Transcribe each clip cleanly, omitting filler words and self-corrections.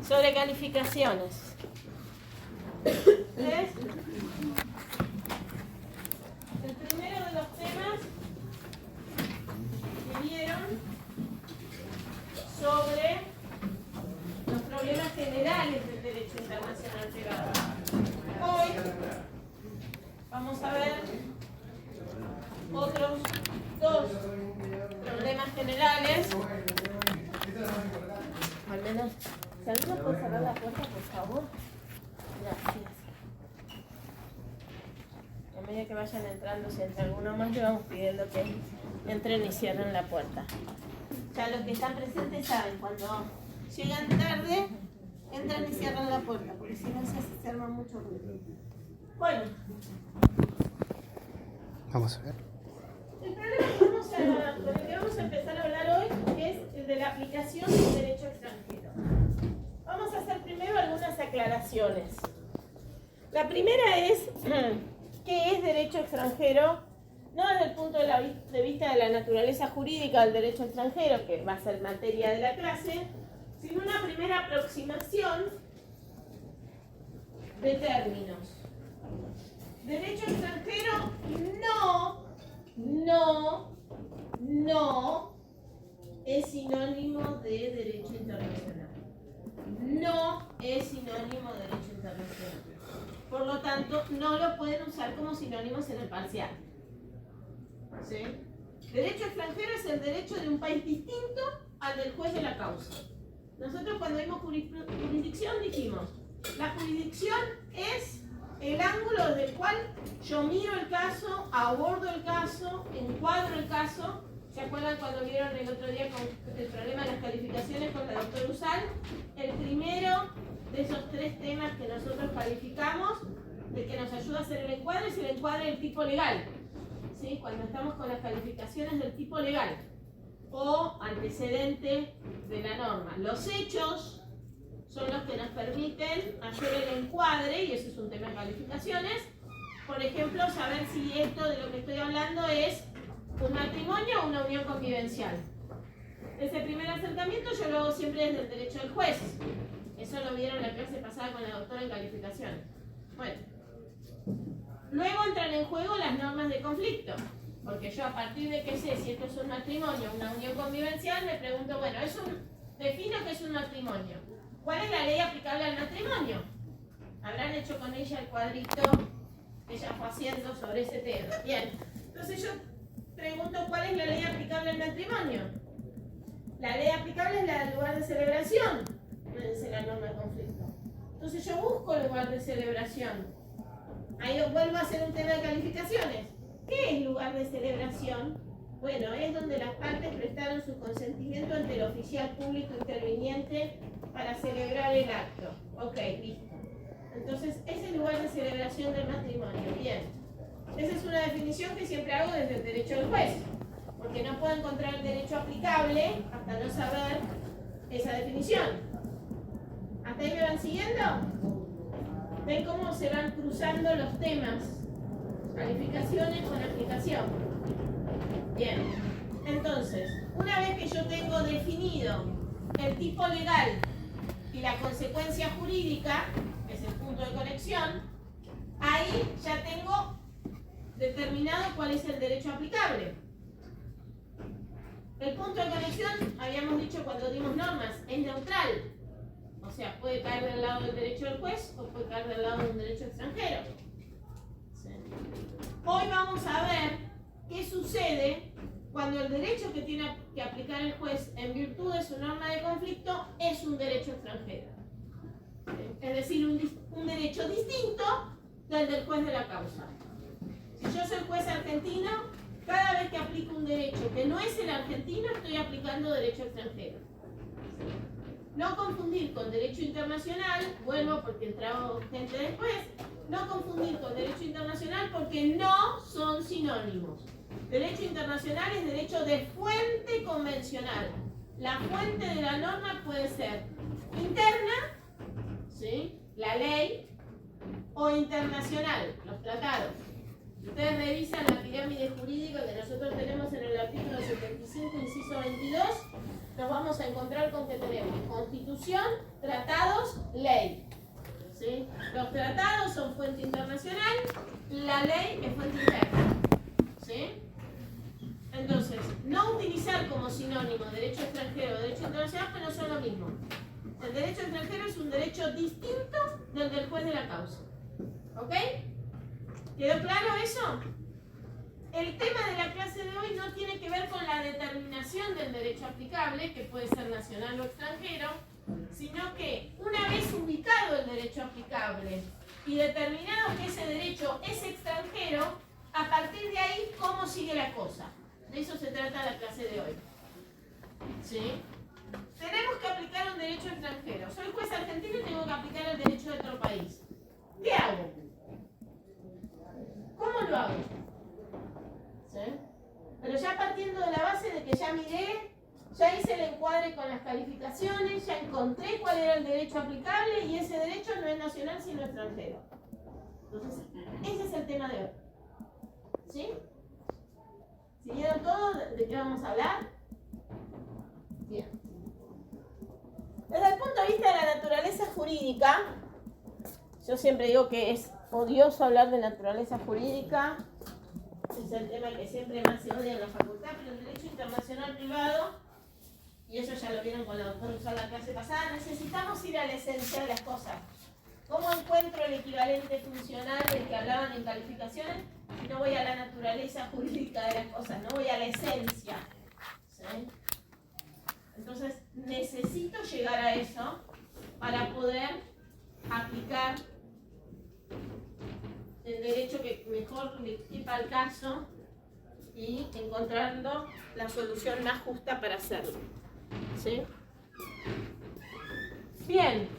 sobre calificaciones. ¿Ves? El primero de los temas que vieron sobre los problemas generales del derecho internacional privado. Hoy vamos a ver otros dos problemas generales. Al menos, si alguno puede cerrar la puerta, por favor. Gracias. A medida que vayan entrando, si entra alguno más, le vamos pidiendo que entren y cierren la puerta. Ya los que están presentes saben, cuando llegan tarde, entran y cierran la puerta, porque si no se arma mucho ruido. Bueno. Vamos a ver. El problema con el que vamos a empezar a hablar hoy es el de la aplicación del derecho extranjero. Vamos a hacer primero algunas aclaraciones. La primera es, ¿qué es derecho extranjero? No desde el punto de vista de la naturaleza jurídica del derecho extranjero, que va a ser materia de la clase, sino una primera aproximación de términos. Derecho extranjero no es sinónimo de derecho internacional. No es sinónimo de derecho internacional. Por lo tanto, no lo pueden usar como sinónimos en el parcial. ¿Sí? Derecho extranjero es el derecho de un país distinto al del juez de la causa. Nosotros cuando vimos jurisdicción dijimos, la jurisdicción es el ángulo desde el cual yo miro el caso, abordo el caso, encuadro el caso. ¿Se acuerdan cuando vieron el otro día con el problema de las calificaciones con la doctora Usal? El primero de esos tres temas que nosotros calificamos, de que nos ayuda a hacer el encuadre, es el encuadre del tipo legal. ¿Sí? Cuando estamos con las calificaciones del tipo legal o antecedente de la norma. Los hechos son los que nos permiten hacer el encuadre, y eso es un tema de calificaciones. Por ejemplo, saber si esto de lo que estoy hablando es un matrimonio o una unión convivencial. Ese primer acercamiento yo lo hago siempre desde el derecho del juez. Eso lo vieron en la clase pasada con la doctora en calificación. Bueno, luego entran en juego las normas de conflicto, porque yo a partir de que sé si esto es un matrimonio o una unión convivencial, me pregunto, bueno, defino que es un matrimonio. ¿Cuál es la ley aplicable al matrimonio? Habrán hecho con ella el cuadrito que ella fue haciendo sobre ese tema. Bien, entonces yo pregunto, ¿cuál es la ley aplicable al matrimonio? La ley aplicable es la del lugar de celebración, no es la norma de conflicto. Entonces yo busco el lugar de celebración. Ahí vuelvo a hacer un tema de calificaciones. ¿Qué es lugar de celebración? Bueno, es donde las partes prestaron su consentimiento ante el oficial público interviniente para celebrar el acto. Ok, listo. Entonces, es el lugar de celebración del matrimonio. Bien. Esa es una definición que siempre hago desde el derecho del juez, porque no puedo encontrar el derecho aplicable hasta no saber esa definición. ¿Hasta ahí me van siguiendo? ¿Ven cómo se van cruzando los temas? Calificaciones con aplicación. Bien. Entonces, una vez que yo tengo definido el tipo legal y la consecuencia jurídica, que es el punto de conexión, ahí ya tengo determinado cuál es el derecho aplicable. El punto de conexión, habíamos dicho cuando dimos normas, es neutral. O sea, puede caer del lado del derecho del juez o puede caer del lado de un derecho extranjero. Sí. Hoy vamos a ver qué sucede cuando el derecho que tiene que aplicar el juez en virtud de su norma de conflicto es un derecho extranjero. Es decir, un derecho distinto del del juez de la causa. Si yo soy juez argentino, cada vez que aplico un derecho que no es el argentino, estoy aplicando derecho extranjero. No confundir con derecho internacional, vuelvo porque entraba gente después, no confundir con derecho internacional porque no son sinónimos. Derecho internacional es derecho de fuente convencional. La fuente de la norma puede ser interna, ¿sí?, la ley, o internacional, los tratados. Ustedes revisan la pirámide jurídica que nosotros tenemos en el artículo 75, inciso 22. Nos vamos a encontrar con que tenemos constitución, tratados, ley. ¿Sí? Los tratados son fuente internacional, la ley es fuente interna. ¿Sí? Entonces, no utilizar como sinónimo derecho extranjero o derecho internacional, pero no son lo mismo. El derecho extranjero es un derecho distinto del juez de la causa. ¿Ok? ¿Quedó claro eso? El tema de la clase de hoy no tiene que ver con la determinación del derecho aplicable, que puede ser nacional o extranjero, sino que una vez ubicado el derecho aplicable y determinado que ese derecho es extranjero, a partir de ahí, ¿cómo sigue la cosa? De eso se trata la clase de hoy. ¿Sí? Tenemos que aplicar un derecho extranjero. Soy juez argentino y tengo que aplicar el derecho de otro país. ¿Qué hago? ¿Cómo lo hago? ¿Sí? Pero ya partiendo de la base de que ya miré, ya hice el encuadre con las calificaciones, ya encontré cuál era el derecho aplicable y ese derecho no es nacional sino extranjero. Entonces, ese es el tema de hoy. ¿Sí? ¿Siguieron todo? ¿De qué vamos a hablar? Bien. Desde el punto de vista de la naturaleza jurídica, yo siempre digo que es odioso hablar de naturaleza jurídica. Es el tema que siempre más se odia en la facultad, pero el derecho internacional privado, y eso ya lo vieron con la doctora Usar la clase pasada, necesitamos ir a la esencia de las cosas. ¿Cómo encuentro el equivalente funcional del que hablaban en calificaciones? Si no voy a la naturaleza jurídica de las cosas, no voy a la esencia. ¿Sí? Entonces, necesito llegar a eso para poder aplicar el derecho que mejor le quepa al caso y encontrando la solución más justa para hacerlo. ¿Sí? Bien.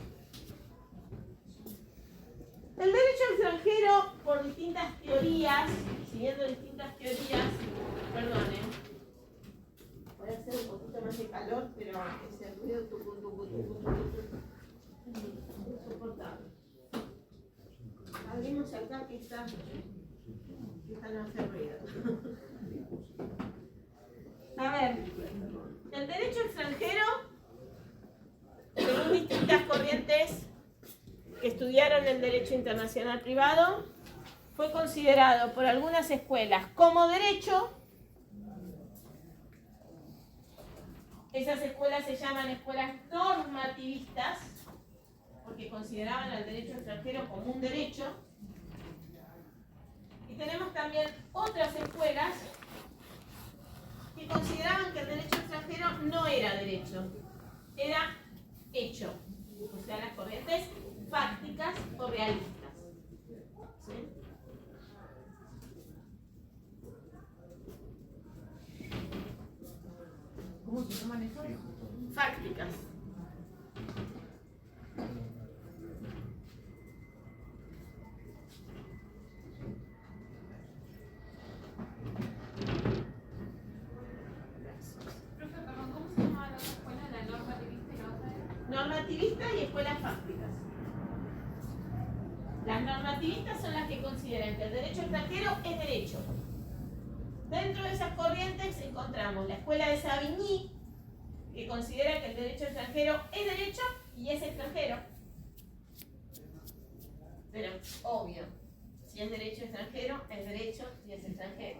El derecho extranjero, por distintas teorías, siguiendo distintas teorías, perdonen, voy a hacer un poquito más de calor, pero ese ruido es insoportable. Abrimos acá que esta no hace ruido. A ver, el derecho extranjero, según distintas corrientes que estudiaron el derecho internacional privado, fue considerado por algunas escuelas como derecho. Esas escuelas se llaman escuelas normativistas, porque consideraban al derecho extranjero como un derecho. Y tenemos también otras escuelas que consideraban que el derecho extranjero no era derecho, era hecho. O sea, las corrientes fácticas o realistas. ¿Sí? ¿Cómo se llaman eso? Fácticas. Normativistas y escuelas fácticas. Las normativistas son las que consideran que el derecho extranjero es derecho. Dentro de esas corrientes encontramos la escuela de Savigny, que considera que el derecho extranjero es derecho y es extranjero. Pero, obvio, si es derecho extranjero, es derecho y es extranjero.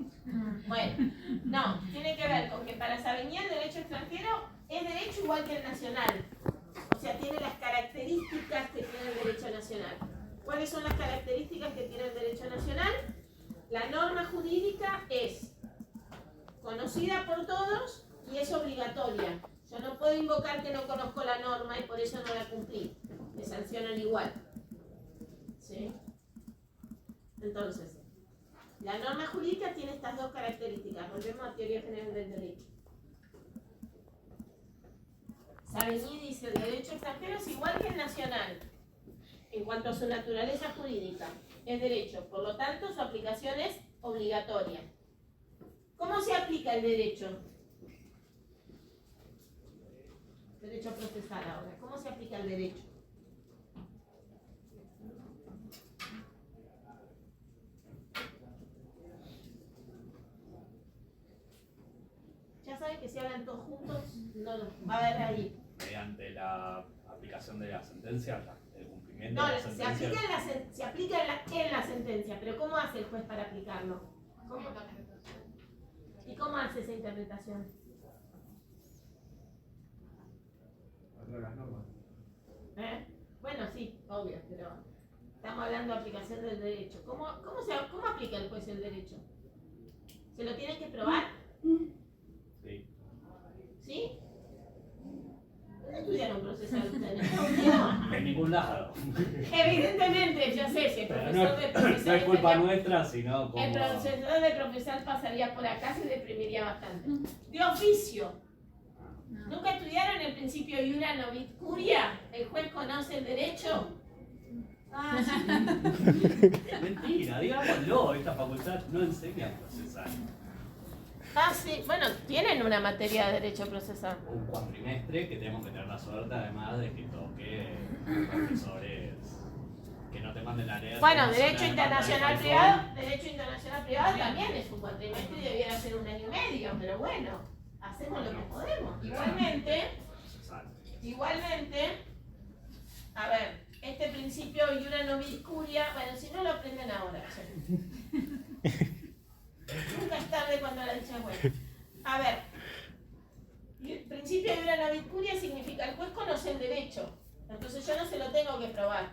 Bueno, no, tiene que ver con que para Savigny el derecho extranjero es derecho igual que el nacional. O sea, tiene las características que tiene el derecho nacional. ¿Cuáles son las características que tiene el derecho nacional? La norma jurídica es conocida por todos y es obligatoria. Yo no puedo invocar que no conozco la norma y por eso no la cumplí. Me sancionan igual. ¿Sí? Entonces, la norma jurídica tiene estas dos características. Volvemos a teoría general del derecho. Savigny dice, el derecho extranjero es igual que el nacional en cuanto a su naturaleza jurídica. Es derecho, por lo tanto su aplicación es obligatoria. ¿Cómo se aplica el derecho? Derecho procesal ahora. ¿Cómo se aplica el derecho? fueran todos juntos, no los va a haber ahí. Mediante la aplicación de la sentencia, el cumplimiento No, de la se sentencia. aplica en la sentencia, pero ¿cómo hace el juez para aplicarlo? ¿Cómo? ¿Y cómo hace esa interpretación? Las normas. Bueno, sí, obvio, pero estamos hablando de aplicación del derecho. ¿Cómo aplica el juez el derecho? ¿Se lo tiene que probar? Sí. ¿Sí? ¿Dónde estudiaron procesal ustedes? ¿No? En ningún lado. Evidentemente, yo sé si el Pero profesor de procesal no es culpa estaría- nuestra, sino como... el profesor de procesal pasaría por acá, se deprimiría bastante. De oficio. ¿Nunca estudiaron el principio iura novit curia? ¿El juez conoce el derecho? Ah, sí. Mentira, digámoslo, esta facultad no enseña a procesar. Ah, sí. Bueno, tienen una materia de derecho procesal. Un cuatrimestre que tenemos que tener la suerte además de que toque profesores que no te manden la ley. Bueno, derecho internacional privado también es un cuatrimestre y debiera ser 1 año y medio, pero bueno, hacemos lo que podemos. Igualmente, a ver, este principio iura novit curia, bueno, si no lo aprenden ahora, nunca es tarde cuando la dicha es buena. A ver, el principio iura novit curia significa el juez conoce el derecho, entonces yo no se lo tengo que probar.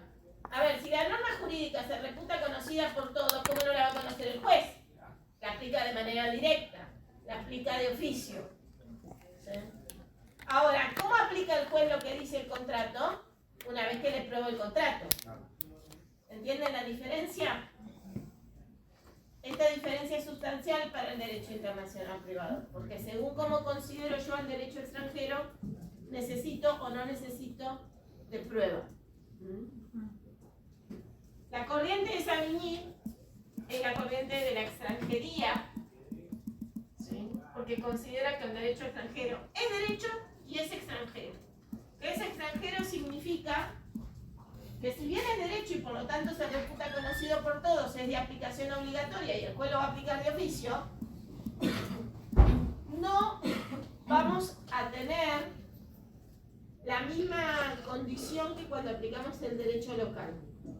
A ver, si la norma jurídica se reputa conocida por todos, ¿cómo no la va a conocer el juez? La aplica de manera directa, la aplica de oficio. ¿Sí? Ahora, ¿cómo aplica el juez lo que dice el contrato? Una vez que le pruebo el contrato. ¿Entienden la diferencia? Esta diferencia es sustancial para el derecho internacional privado, porque según cómo considero yo el derecho extranjero, necesito o no necesito de prueba. La corriente de Savigny es la corriente de la extranjería, ¿sí? Porque considera que el derecho extranjero es derecho y es extranjero. Que es extranjero significa que si bien es derecho y por lo tanto se reputa conocido por todos, es de aplicación obligatoria y el juez lo va a aplicar de oficio, no vamos a tener la misma condición que cuando aplicamos el derecho local.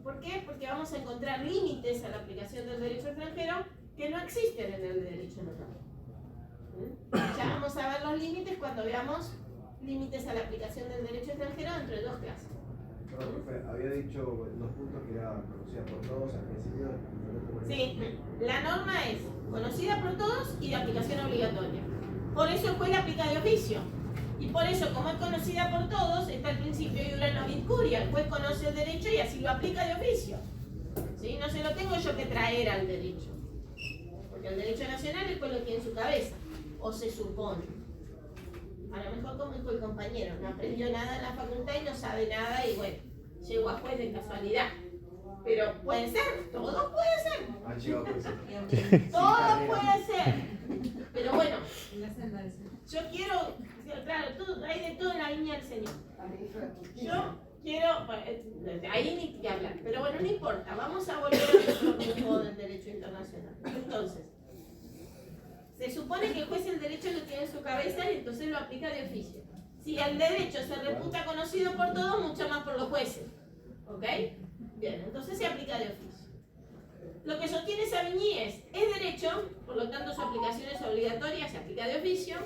¿Por qué? Porque vamos a encontrar límites a la aplicación del derecho extranjero que no existen en el derecho local. Ya vamos a ver los límites cuando veamos límites a la aplicación del derecho extranjero dentro de 2 clases. Perdón, profe, había dicho en 2 puntos que era conocida por todos al principio. Sí, la norma es conocida por todos y de aplicación obligatoria. Por eso el juez la aplica de oficio. Y por eso, como es conocida por todos, está el principio iura novit curia. El juez conoce el derecho y así lo aplica de oficio. ¿Sí? No se lo tengo yo que traer al derecho. Porque el derecho nacional el juez lo tiene en su cabeza. O se supone. A lo mejor como dijo el compañero, no aprendió nada en la facultad y no sabe nada y bueno, llegó a juez de casualidad. Pero puede ser, todo puede ser. Ah, llegado por eso. Todo puede ser. Pero bueno, yo quiero, claro, hay de todo en la línea del Señor. Yo quiero, de ahí ni que hablar, pero bueno, no importa, vamos a volver a nuestro rumbo del derecho internacional. Entonces, se supone que el juez el derecho lo tiene en su cabeza y entonces lo aplica de oficio. Si el derecho se reputa conocido por todos, mucho más por los jueces. ¿Ok? Bien, entonces se aplica de oficio. Lo que sostiene Savigny es derecho, por lo tanto su aplicación es obligatoria, se aplica de oficio,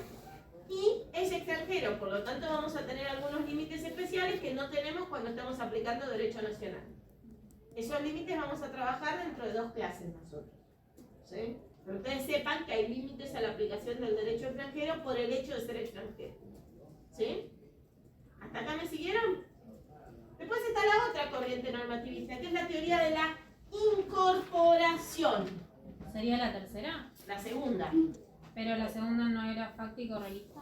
y es extranjero, por lo tanto vamos a tener algunos límites especiales que no tenemos cuando estamos aplicando derecho nacional. Esos límites vamos a trabajar dentro de 2 clases nosotros. ¿Sí? Pero ustedes sepan que hay límites a la aplicación del derecho extranjero por el hecho de ser extranjero. ¿Sí? ¿Hasta acá me siguieron? Después está la otra corriente normativista, que es la teoría de la incorporación. ¿Sería la tercera? La segunda. ¿Pero la segunda no era fáctico realista?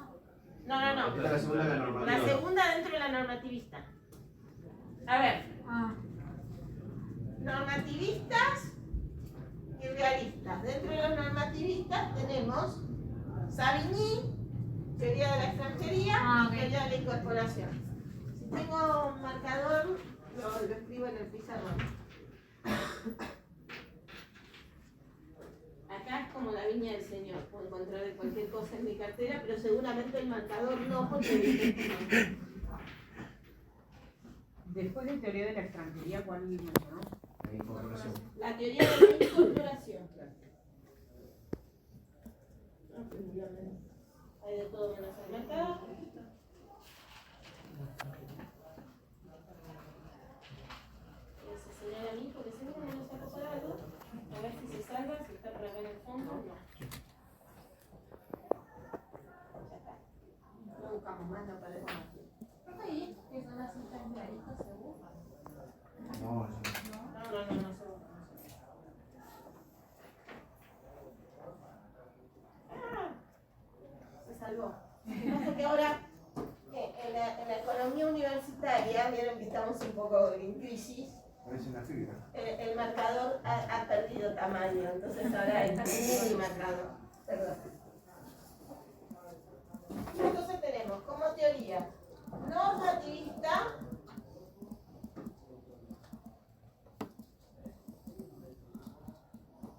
No. Esta es la segunda de la normativa. La segunda dentro de la normativista. A ver, normativistas y realistas. Dentro de los normativistas tenemos Savigny, teoría de la extranjería, y teoría de la incorporación. Si tengo un marcador, lo escribo en el pizarrón. acá es como la viña del Señor. Puedo encontrar cualquier cosa en mi cartera, pero seguramente el marcador no, porque Después de teoría de la extranjería, ¿cuál mencionó? La incorporación. la teoría de la incorporación. Hay de todo menos el mercado. Se señala a mí porque seguro no se sacó para algo. A ver si se salva, si está por acá en el fondo. No. Ya está. No buscamos más, no podemos más. Ahí, que son las cintas claritas, seguro. No, No se busca. Se salvó. Lo que pasa es que ahora, en la economía universitaria, vieron que estamos un poco en crisis. parece una fibra. El marcador ha perdido tamaño, entonces ahora es mini marcador. Perdón. Entonces tenemos como teoría normativista,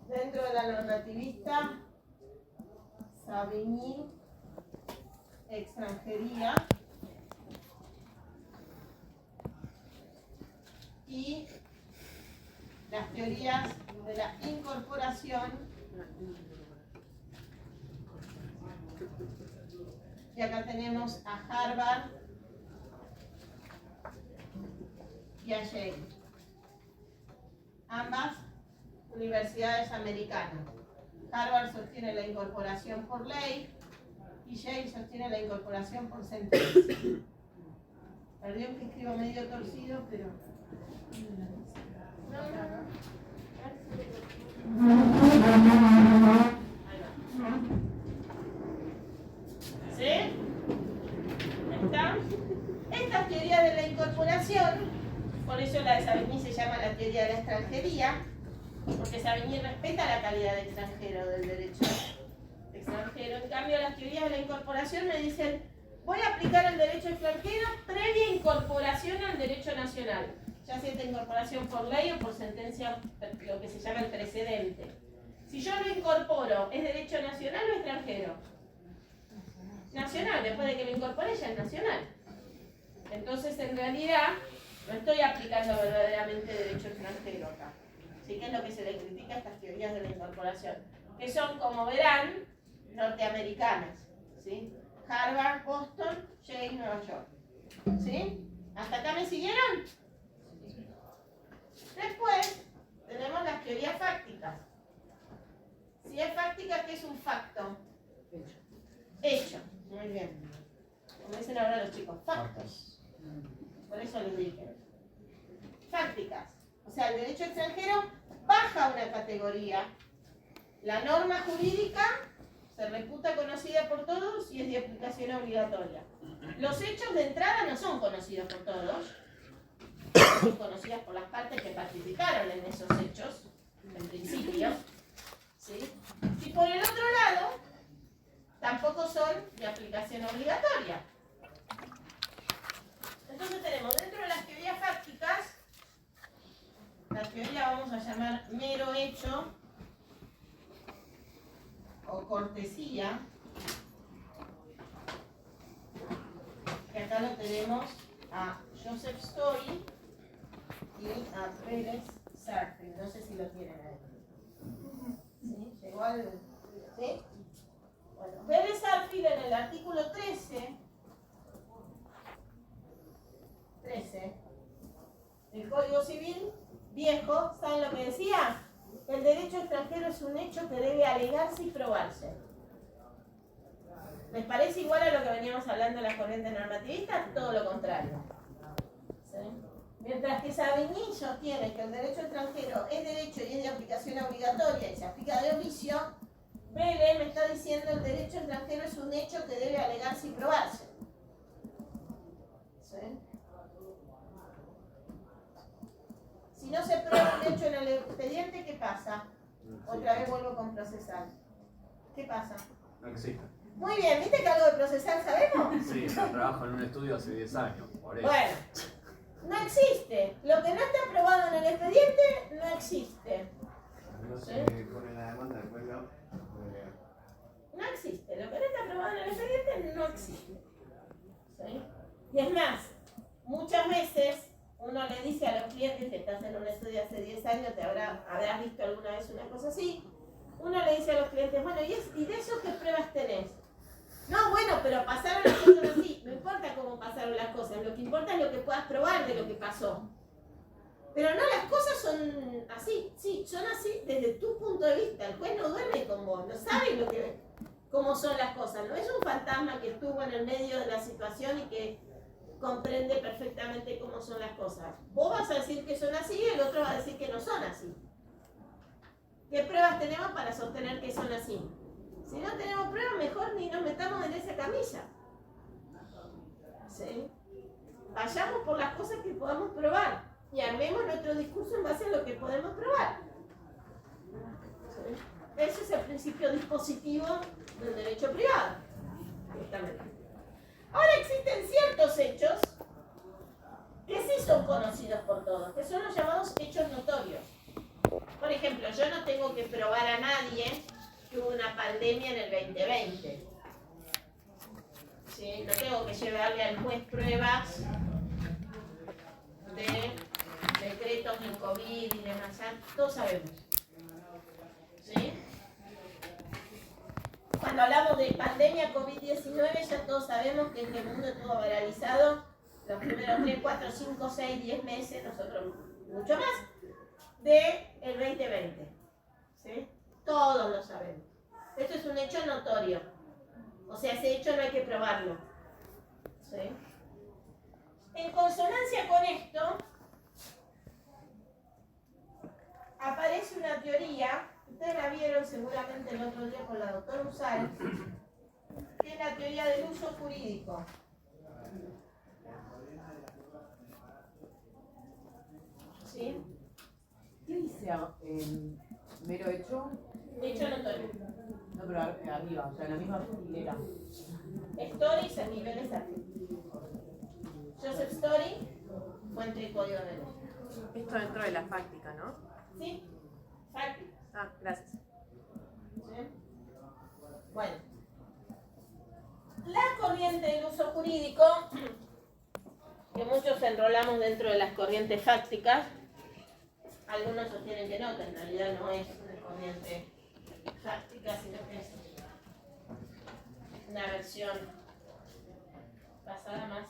dentro de la normativista, Savigny, extranjería, y las teorías de la incorporación, y acá tenemos a Harvard y a Yale, ambas universidades americanas. Harvard sostiene la incorporación por ley y Yale sostiene la incorporación por sentencia. Perdón que escribo medio torcido, pero... No. Ahí va. ¿Sí? ¿Está? Estas teorías de la incorporación, por eso la de Savigny se llama la teoría de la extranjería, porque Savigny respeta la calidad de extranjero del derecho extranjero. En cambio, las teorías de la incorporación me dicen, voy a aplicar el derecho extranjero previa incorporación al derecho nacional, ya sea esta incorporación por ley o por sentencia, lo que se llama el precedente. Si yo lo incorporo, ¿es derecho nacional o extranjero? Nacional, después de que lo incorpore ya es nacional. Entonces, en realidad, no estoy aplicando verdaderamente derecho extranjero acá. ¿Sí? Que es lo que se le critica a estas teorías de la incorporación, que son, como verán, norteamericanas. ¿Sí? Harvard, Boston, Yale, Nueva York. ¿Sí? ¿Hasta acá me siguieron? Después tenemos las teorías fácticas. Si es fáctica, ¿qué es un facto? Hecho. Muy bien. Como dicen ahora los chicos, factos. Por eso les dije. Fácticas. O sea, el derecho extranjero baja una categoría. La norma jurídica se reputa conocida por todos y es de aplicación obligatoria. Los hechos de entrada no son conocidos por todos, son conocidas por las partes que participaron en esos hechos, en principio. ¿Sí? Y por el otro lado, tampoco son de aplicación obligatoria. Entonces tenemos dentro de las teorías fácticas, la teoría vamos a llamar mero hecho, o cortesía, que acá lo tenemos a Joseph Story y a Pérez Sartre. No sé si lo tienen ahí. ¿Sí? ¿Llegó al...? ¿Sí? Bueno, Pérez Sartre en el artículo 13 del Código Civil viejo, ¿saben lo que decía? El derecho extranjero es un hecho que debe alegarse y probarse. ¿Les parece igual a lo que veníamos hablando de las corrientes normativistas? Todo lo contrario. ¿Sí? Mientras que Savigny sostiene que el derecho extranjero es derecho y es de aplicación obligatoria y se aplica de oficio, Vélez me está diciendo el derecho extranjero es un hecho que debe alegarse y probarse. ¿Sí? Si no se prueba un hecho en el expediente, ¿qué pasa? Otra vez vuelvo con procesal. ¿Qué pasa? No existe. Muy bien, ¿viste que algo de procesal sabemos? Sí, yo trabajo en un estudio hace 10 años, por eso. Bueno, no existe. Lo que no está aprobado en el expediente, no existe. no ¿Sí? se pone la demanda, después no puede negar. No existe. Lo que no está aprobado en el expediente no existe. ¿Sí? Y es más, muchas veces uno le dice a los clientes, que estás en un estudio hace 10 años, habrás visto alguna vez una cosa así, uno le dice a los clientes, bueno, ¿y de eso qué pruebas tenés? No, bueno, pero pasaron las cosas así. No importa cómo pasaron las cosas, lo que importa es lo que puedas probar de lo que pasó. Pero no, las cosas son así, sí, son así desde tu punto de vista. El juez no duerme con vos, no sabe cómo son las cosas. No es un fantasma que estuvo en el medio de la situación y que comprende perfectamente cómo son las cosas. Vos vas a decir que son así y el otro va a decir que no son así. ¿Qué pruebas tenemos para sostener que son así? Si no tenemos pruebas, mejor ni nos metamos en esa camilla. ¿Sí? Vayamos por las cosas que podamos probar y armemos nuestro discurso en base a lo que podemos probar. ¿Sí? Ese es el principio dispositivo del derecho privado. Justamente. Ahora existen ciertos hechos que sí son conocidos por todos, que son los llamados hechos notorios. Por ejemplo, yo no tengo que probar a nadie que hubo una pandemia en el 2020. ¿Sí? No tengo que llevarle al juez pruebas de decretos del COVID y demás, ya todos sabemos. ¿Sí? Cuando hablamos de pandemia COVID-19, ya todos sabemos que en el mundo estuvo viralizado los primeros 3, 4, 5, 6, 10 meses, nosotros mucho más, del 2020. ¿Sí? Todos lo sabemos. Esto es un hecho notorio. O sea, ese hecho no hay que probarlo. ¿Sí? En consonancia con esto, aparece una teoría, ustedes la vieron seguramente el otro día con la doctora Usal, que es la teoría del uso jurídico. ¿Sí? ¿Qué dice mero hecho? Hecho notorio. No, pero arriba, o sea, en la misma hilera. Stories a niveles artísticos. Joseph Story, fuente y código de ley. Esto dentro de la fáctica, ¿no? ¿Sí? Fáctico. Ah, gracias. ¿Sí? Bueno. La corriente del uso jurídico, que muchos enrolamos dentro de las corrientes fácticas, algunos sostienen que no, que en realidad no es una corriente fáctica, sino que es una versión basada más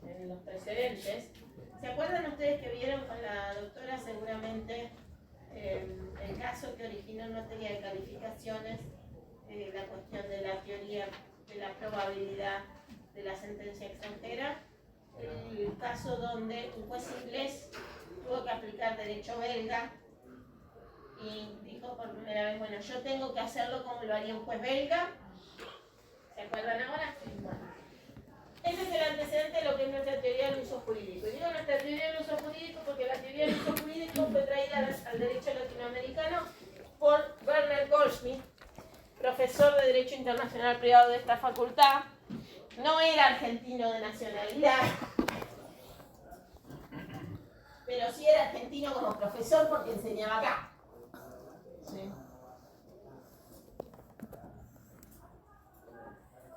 en los precedentes. ¿Se acuerdan ustedes que vieron con la doctora seguramente el caso que originó en materia de calificaciones, la cuestión de la teoría de la probabilidad de la sentencia extranjera? El caso donde un juez inglés tuvo que aplicar derecho belga y dijo por primera vez, bueno, yo tengo que hacerlo como lo haría un juez belga. ¿Se acuerdan ahora? Bueno. Ese es el antecedente de lo que es nuestra teoría del uso jurídico. Y digo nuestra teoría del uso jurídico porque la teoría del uso jurídico fue traída al derecho latinoamericano por Werner Goldschmidt, profesor de Derecho Internacional Privado de esta facultad. No era argentino de nacionalidad, pero sí era argentino como profesor porque enseñaba acá. ¿Sí?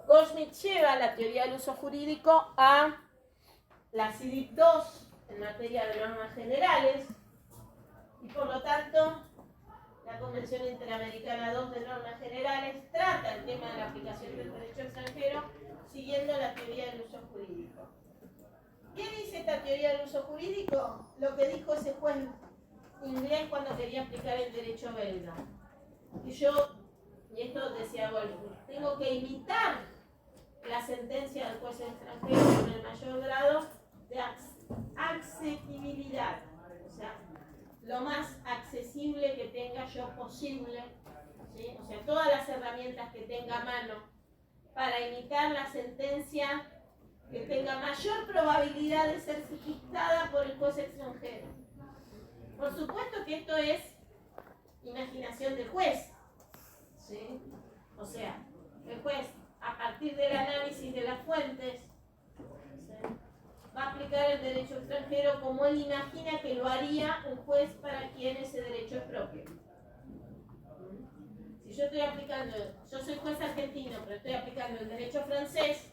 Goldschmidt lleva la teoría del uso jurídico a la CIDIC 2 en materia de normas generales y por lo tanto la Convención Interamericana 2 de Normas Generales trata el tema de la aplicación del derecho extranjero siguiendo la teoría del uso jurídico. ¿Qué dice esta teoría del uso jurídico? Lo que dijo ese juez inglés cuando quería aplicar el derecho belga. Y esto decía Goldschmidt, tengo que imitar la sentencia del juez extranjero con el mayor grado de accesibilidad, o sea, lo más accesible que tenga yo posible, ¿sí? O sea, todas las herramientas que tenga a mano para imitar la sentencia que tenga mayor probabilidad de ser dictada por el juez extranjero. Por supuesto que esto es imaginación del juez, ¿sí? O sea, el juez, a partir del análisis de las fuentes, ¿sí?, va a aplicar el derecho extranjero como él imagina que lo haría un juez para quien ese derecho es propio. yo estoy aplicando, yo soy juez argentino, pero estoy aplicando el derecho francés,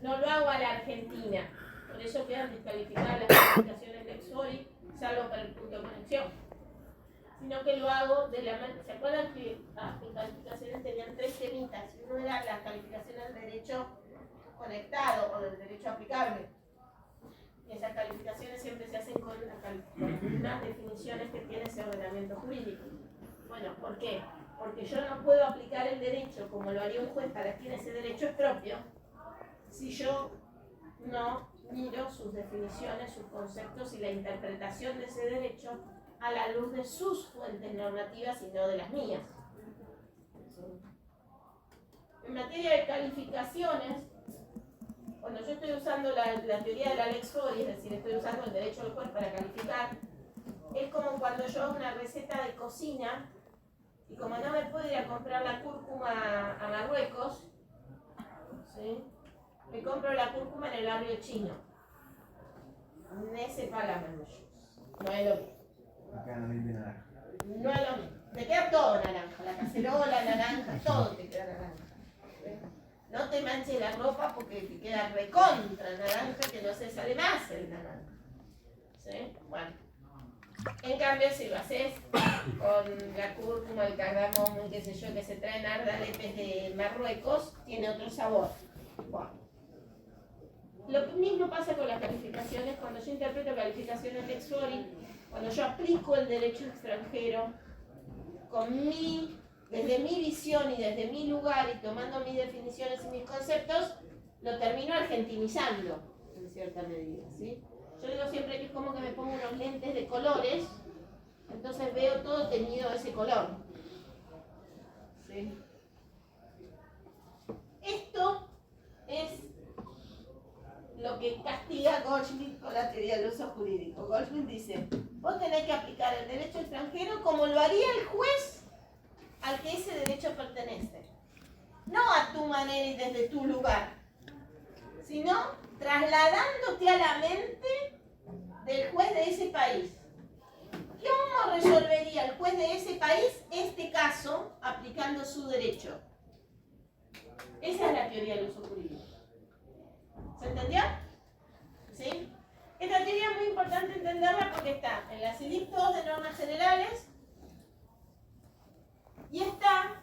no lo hago a la Argentina. Por eso quedan descalificadas las calificaciones de Exori, salvo para el punto de conexión. Sino que lo hago de la manera. ¿Se acuerdan que las calificaciones tenían 3 temitas? Uno era las calificaciones del derecho conectado o del derecho aplicable. Y esas calificaciones siempre se hacen con unas definiciones que tiene ese ordenamiento jurídico. Bueno, ¿por qué? Porque yo no puedo aplicar el derecho como lo haría un juez para quien ese derecho es propio, si yo no miro sus definiciones, sus conceptos y la interpretación de ese derecho a la luz de sus fuentes normativas y no de las mías. En materia de calificaciones, cuando yo estoy usando la teoría de la Lex Fori, es decir, estoy usando el derecho del juez para calificar, es como cuando yo hago una receta de cocina y como no me puedo ir a comprar la cúrcuma a Marruecos, ¿sí? Me compro la cúrcuma en el barrio chino. Nese paga menos. No es lo mismo. Acá no viene naranja. No es lo mismo. Te queda todo naranja, la cacerola, naranja, todo te queda naranja. No te manches la ropa porque te queda recontra naranja que no se sale más el naranja. ¿Sí? Bueno. En cambio, si lo haces con la cúrcuma, el cardamomo, qué sé yo, que se traen ardalepes de Marruecos, tiene otro sabor. Bueno. Lo mismo pasa con las calificaciones. Cuando yo interpreto calificaciones Lex Fori, cuando yo aplico el derecho extranjero desde mi visión y desde mi lugar y tomando mis definiciones y mis conceptos, lo termino argentinizando en cierta medida, ¿sí? Yo digo siempre que es como que me pongo unos lentes de colores, entonces veo todo teñido de ese color. ¿Sí? Esto es lo que castiga Goldschmidt con la teoría del uso jurídico. Goldschmidt dice, vos tenés que aplicar el derecho extranjero como lo haría el juez al que ese derecho pertenece. No a tu manera y desde tu lugar, sino trasladándote a la mente del juez de ese país. ¿Cómo resolvería el juez de ese país este caso aplicando su derecho? Esa es la teoría del uso jurídico. ¿Se entendió? ¿Sí? Esta teoría es muy importante entenderla porque está en la CIDIC 2 de normas generales y está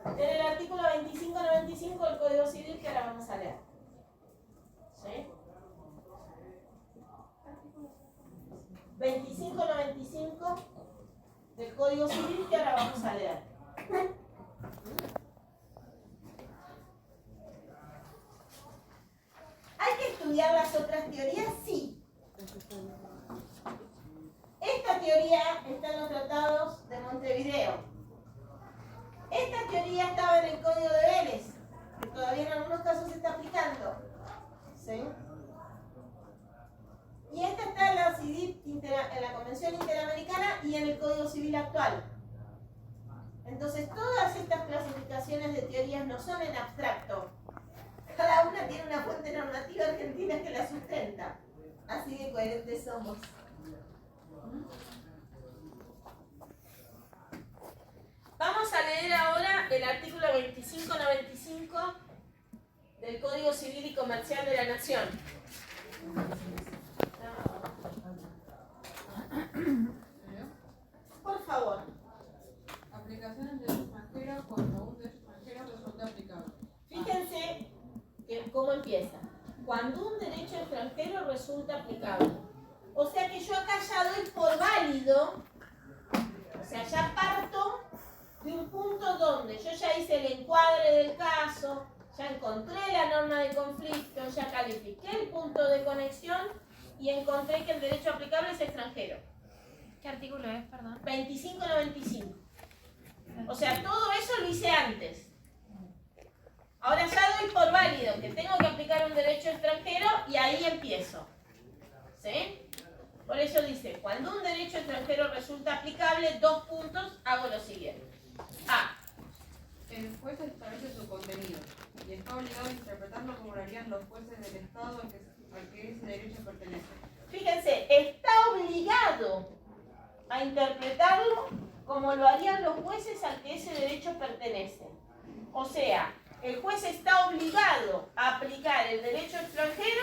en el artículo 2595 del Código Civil que ahora vamos a leer. ¿Sí? 2595 del Código Civil que ahora vamos a leer. ¿Hay que estudiar las otras teorías? Sí. Esta teoría está en los tratados de Montevideo. Esta teoría estaba en el Código de Vélez, que todavía en algunos casos se está aplicando. ¿Sí? Y esta está en la CIDIP, en la Convención Interamericana y en el Código Civil actual. Entonces, todas estas clasificaciones de teorías no son en abstracto. Cada una tiene una fuente normativa argentina que la sustenta. Así de coherentes somos. Vamos a leer ahora el artículo 2595 del Código Civil y Comercial de la Nación. Por favor. Aplicaciones de derecho extranjero cuando un derecho extranjero resulta aplicable. Fíjense cómo empieza. Cuando un derecho extranjero resulta aplicable. O sea que yo acá ya doy por válido, o sea, ya parto de un punto donde yo ya hice el encuadre del caso, ya encontré la norma de conflicto, ya califiqué el punto de conexión y encontré que el derecho aplicable es extranjero. ¿Qué artículo es, perdón? 2595. O sea, todo eso lo hice antes. Ahora ya doy por válido que tengo que aplicar un derecho extranjero y ahí empiezo. ¿Sí? Por eso dice, cuando un derecho extranjero resulta aplicable, 2 puntos, hago lo siguiente. A. El juez establece su contenido y está obligado a interpretarlo como lo harían los jueces del Estado al que ese derecho pertenece. Fíjense, está obligado a interpretarlo como lo harían los jueces al que ese derecho pertenece. O sea, el juez está obligado a aplicar el derecho extranjero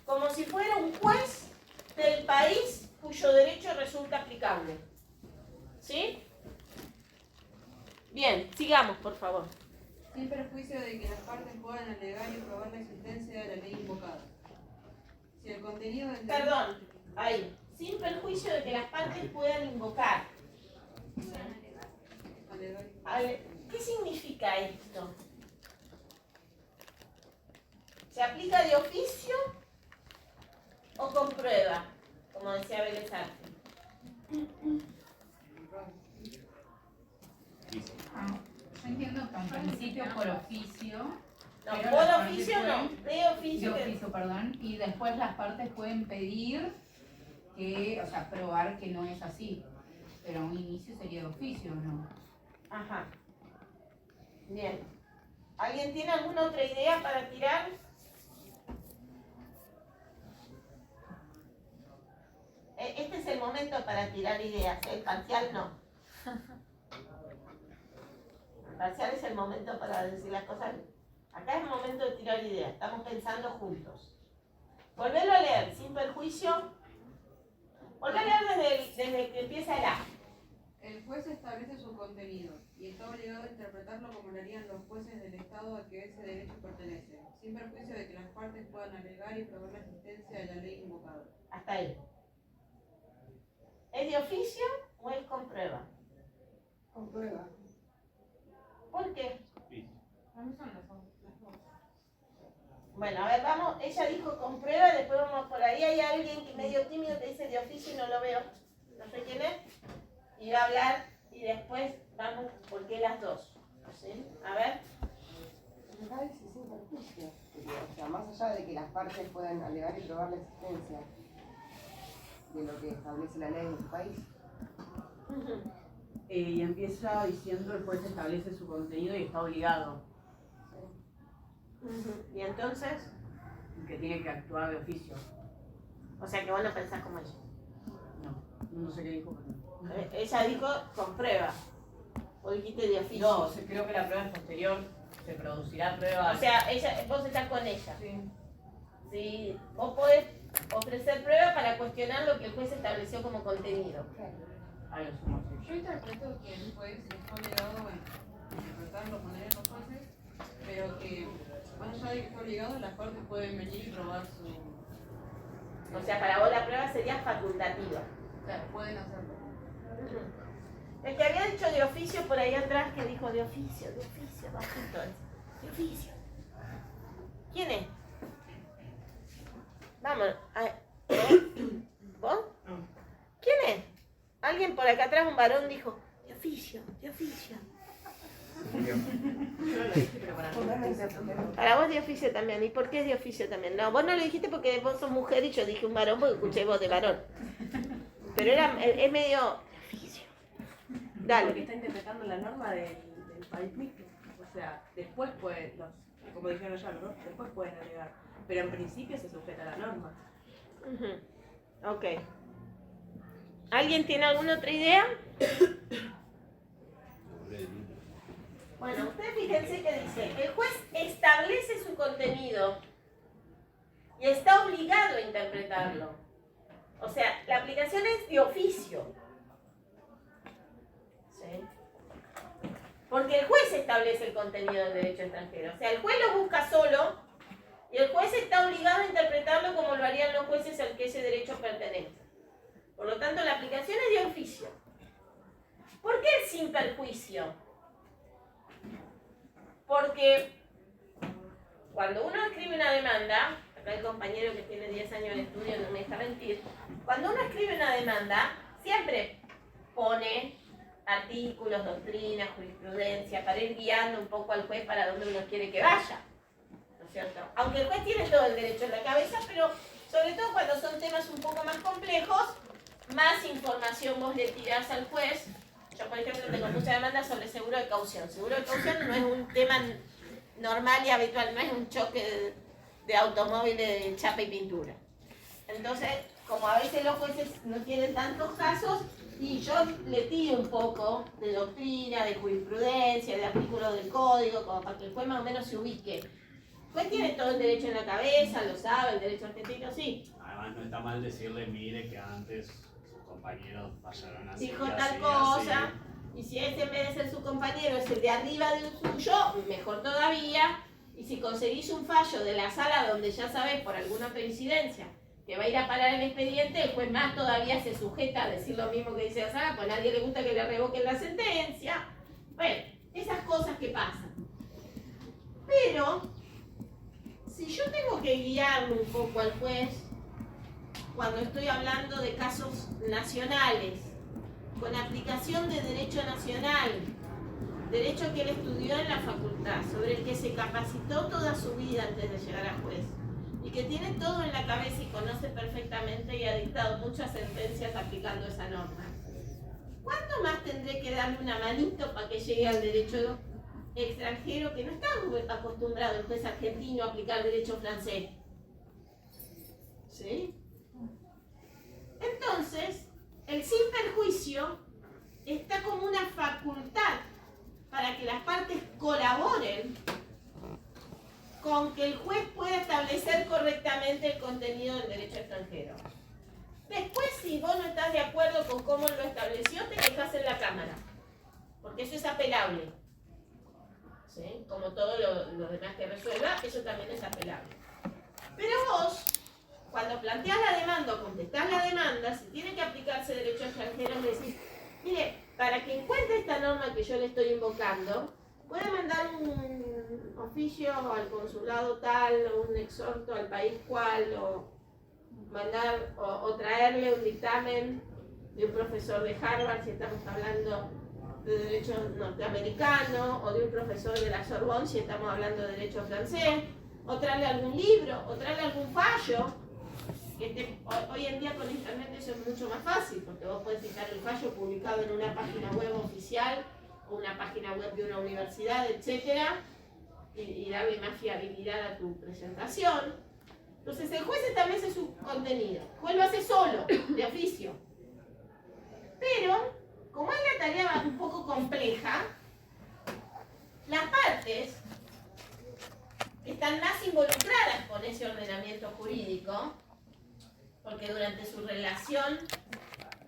como si fuera un juez del país cuyo derecho resulta aplicable. ¿Sí? Bien, sigamos, por favor. Sin perjuicio de que las partes puedan alegar y probar la existencia de la ley invocada. Si el contenido del Perdón, ahí. Sin perjuicio de que las partes puedan invocar. alegar A ver, ¿qué significa esto? ¿Se aplica de oficio o con prueba? Como decía Vélez Arce. Yo entiendo que en principio por oficio. No, pero por las partes oficio no, pueden- de oficio. De oficio, perdón. Y después las partes pueden pedir que, o sea, probar que no es así. Pero un inicio sería de oficio, ¿no? Ajá. Bien. ¿Alguien tiene alguna otra idea para tirar? Este es el momento para tirar ideas, el parcial no. El parcial es el momento para decir las cosas. Acá es el momento de tirar ideas, estamos pensando juntos. Volverlo a leer, sin perjuicio. Volver a leer desde que empieza el A. El juez establece su contenido y está obligado a interpretarlo como lo harían los jueces del Estado a que ese derecho pertenece, sin perjuicio de que las partes puedan alegar y probar la existencia de la ley invocada. Hasta ahí. ¿Es de oficio o es con prueba? Con prueba. ¿Por qué? A mí son las dos. Bueno, a ver, vamos, ella dijo con prueba, después vamos por ahí. Hay alguien que medio tímido que dice de oficio y no lo veo. No sé quién es. Y va a hablar y después vamos por qué las dos. ¿Sí? A ver. Acá dice sin perjuicio, o sea, más allá de que las partes puedan alegar y probar la existencia de lo que establece la ley en su país. Y empieza diciendo el juez establece su contenido y está obligado, Y entonces, que tiene que actuar de oficio. o sea que vos no pensás como ella. No sé qué dijo. Ella dijo con prueba. O dijiste de oficio. No, creo que la prueba es posterior, se producirá prueba. O sea, vos estás con ella. Sí. Sí, vos podés ofrecer pruebas para cuestionar lo que el juez estableció como contenido. A lo sumo, sí. Yo interpreto que el juez está obligado a interpretar lo poner los jueces, pero que más allá de que está obligado, las partes pueden venir y probar su... O sea, para vos la prueba sería facultativa. Claro, pueden hacerlo. El que había dicho de oficio por ahí atrás, que dijo de oficio, bajito, de oficio. ¿Quién es? Vamos, ¿vos? ¿Quién es? Alguien por acá atrás, un varón, dijo, de oficio, de oficio. Para vos de oficio también. ¿Y por qué es de oficio también? No, vos no lo dijiste porque vos sos mujer y yo dije un varón porque escuché voz de varón. Pero es medio de oficio. Porque Dale. está interpretando la norma del país mismo. O sea, después pueden, como dijeron ya, ¿no? Después pueden alegar. Pero en principio se sujeta a la norma. Ok. ¿Alguien tiene alguna otra idea? Bueno, ustedes fíjense que dice, el juez establece su contenido y está obligado a interpretarlo. O sea, la aplicación es de oficio. ¿Sí? Porque el juez establece el contenido del derecho extranjero. O sea, el juez lo busca solo y el juez está obligado a interpretarlo como lo harían los jueces al que ese derecho pertenece. Por lo tanto, la aplicación es de oficio. ¿Por qué el sin perjuicio? Porque cuando uno escribe una demanda, acá el compañero que tiene 10 años de estudio no me deja mentir, cuando uno escribe una demanda, siempre pone artículos, doctrinas, jurisprudencia, para ir guiando un poco al juez para donde uno quiere que vaya, ¿no es cierto? Aunque el juez tiene todo el derecho en la cabeza, pero sobre todo cuando son temas un poco más complejos, más información vos le tirás al juez. Yo, por ejemplo, tengo muchas demandas sobre seguro de caución. Seguro de caución no es un tema normal y habitual, no es un choque de automóviles de chapa y pintura. Entonces, como a veces los jueces no tienen tantos casos, y yo le tiro un poco de doctrina, de jurisprudencia, de artículos del código, como para que el juez más o menos se ubique. El juez tiene todo el derecho en la cabeza, lo sabe, el derecho argentino, sí. Además no está mal decirle, mire que antes sus compañeros fallaron así. Dijo así, tal cosa, así. y si ese en vez de ser su compañero es el de arriba de un suyo, mejor todavía. Y si conseguís un fallo de la sala donde ya sabés por alguna coincidencia que va a ir a parar el expediente, el juez más todavía se sujeta a decir lo mismo que dice la sala, pues a nadie le gusta que le revoquen la sentencia. Bueno, esas cosas que pasan. Pero, si yo tengo que guiarme un poco al juez cuando estoy hablando de casos nacionales, con aplicación de derecho nacional, derecho que él estudió en la facultad, sobre el que se capacitó toda su vida antes de llegar a juez, y que tiene todo en la cabeza y conoce perfectamente y ha dictado muchas sentencias aplicando esa norma. ¿Cuánto más tendré que darle una manito para que llegue al derecho extranjero, que no está acostumbrado el juez argentino a aplicar derecho francés? ¿Sí? Entonces, el sin perjuicio está como una facultad para que las partes colaboren con que el juez pueda establecer correctamente el contenido del derecho extranjero. Después, si vos no estás de acuerdo con cómo lo estableció, te quejas en la Cámara, porque eso es apelable. ¿Sí? Como todo lo demás que resuelva, eso también es apelable. Pero vos, cuando planteás la demanda o contestás la demanda, si tiene que aplicarse derecho extranjero, decís, mire, para que encuentre esta norma que yo le estoy invocando, puede mandar un oficio al consulado tal, o un exhorto al país cual, o mandar o traerle un dictamen de un profesor de Harvard, si estamos hablando de derecho norteamericano, o de un profesor de la Sorbonne, si estamos hablando de derecho francés, o traerle algún libro, o traerle algún fallo. Hoy en día con internet eso es mucho más fácil, porque vos podés fijar el fallo publicado en una página web oficial, o una página web de una universidad, etcétera, y darle más fiabilidad a tu presentación. Entonces el juez establece su contenido, el juez lo hace solo, de oficio. Pero, como es la tarea un poco compleja, las partes que están más involucradas con ese ordenamiento jurídico, porque durante su relación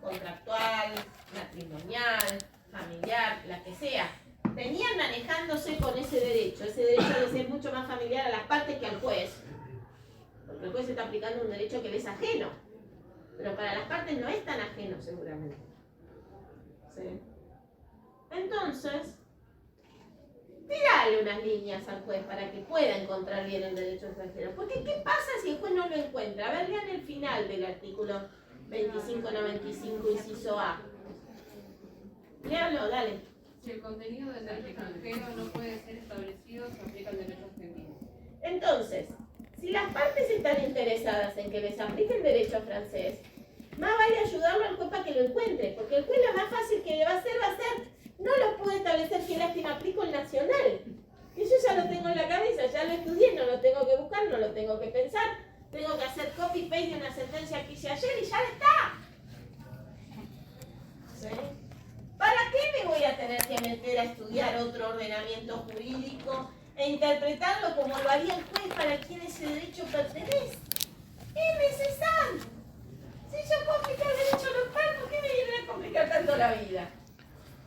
contractual, matrimonial, familiar, la que sea, venían manejándose con ese derecho les es mucho más familiar a las partes que al juez, porque el juez está aplicando un derecho que le es ajeno, pero para las partes no es tan ajeno seguramente. ¿Sí? Entonces, tirale unas líneas al juez para que pueda encontrar bien el derecho extranjero. Porque ¿qué pasa si el juez no lo encuentra? A ver, lean el final del artículo 2595, inciso A. Léalo, dale. Si el contenido del derecho extranjero no puede ser establecido, se aplica el derecho argentino. Entonces, si las partes están interesadas en que les aplique el derecho francés, más vale ayudarlo al juez para que lo encuentre, porque el juez lo más fácil que le va a hacer no lo puede establecer, que lástima, aplico el nacional. Eso ya lo tengo en la cabeza, ya lo estudié, no lo tengo que buscar, no lo tengo que pensar. Tengo que hacer copy-paste de una sentencia que hice ayer y ya está. ¿Sí? ¿Para qué me voy a tener que meter a estudiar otro ordenamiento jurídico e interpretarlo como lo haría el juez para quien ese derecho pertenece? Es necesario. Si yo puedo aplicar derecho local, ¿por qué me vienen a complicar tanto la vida?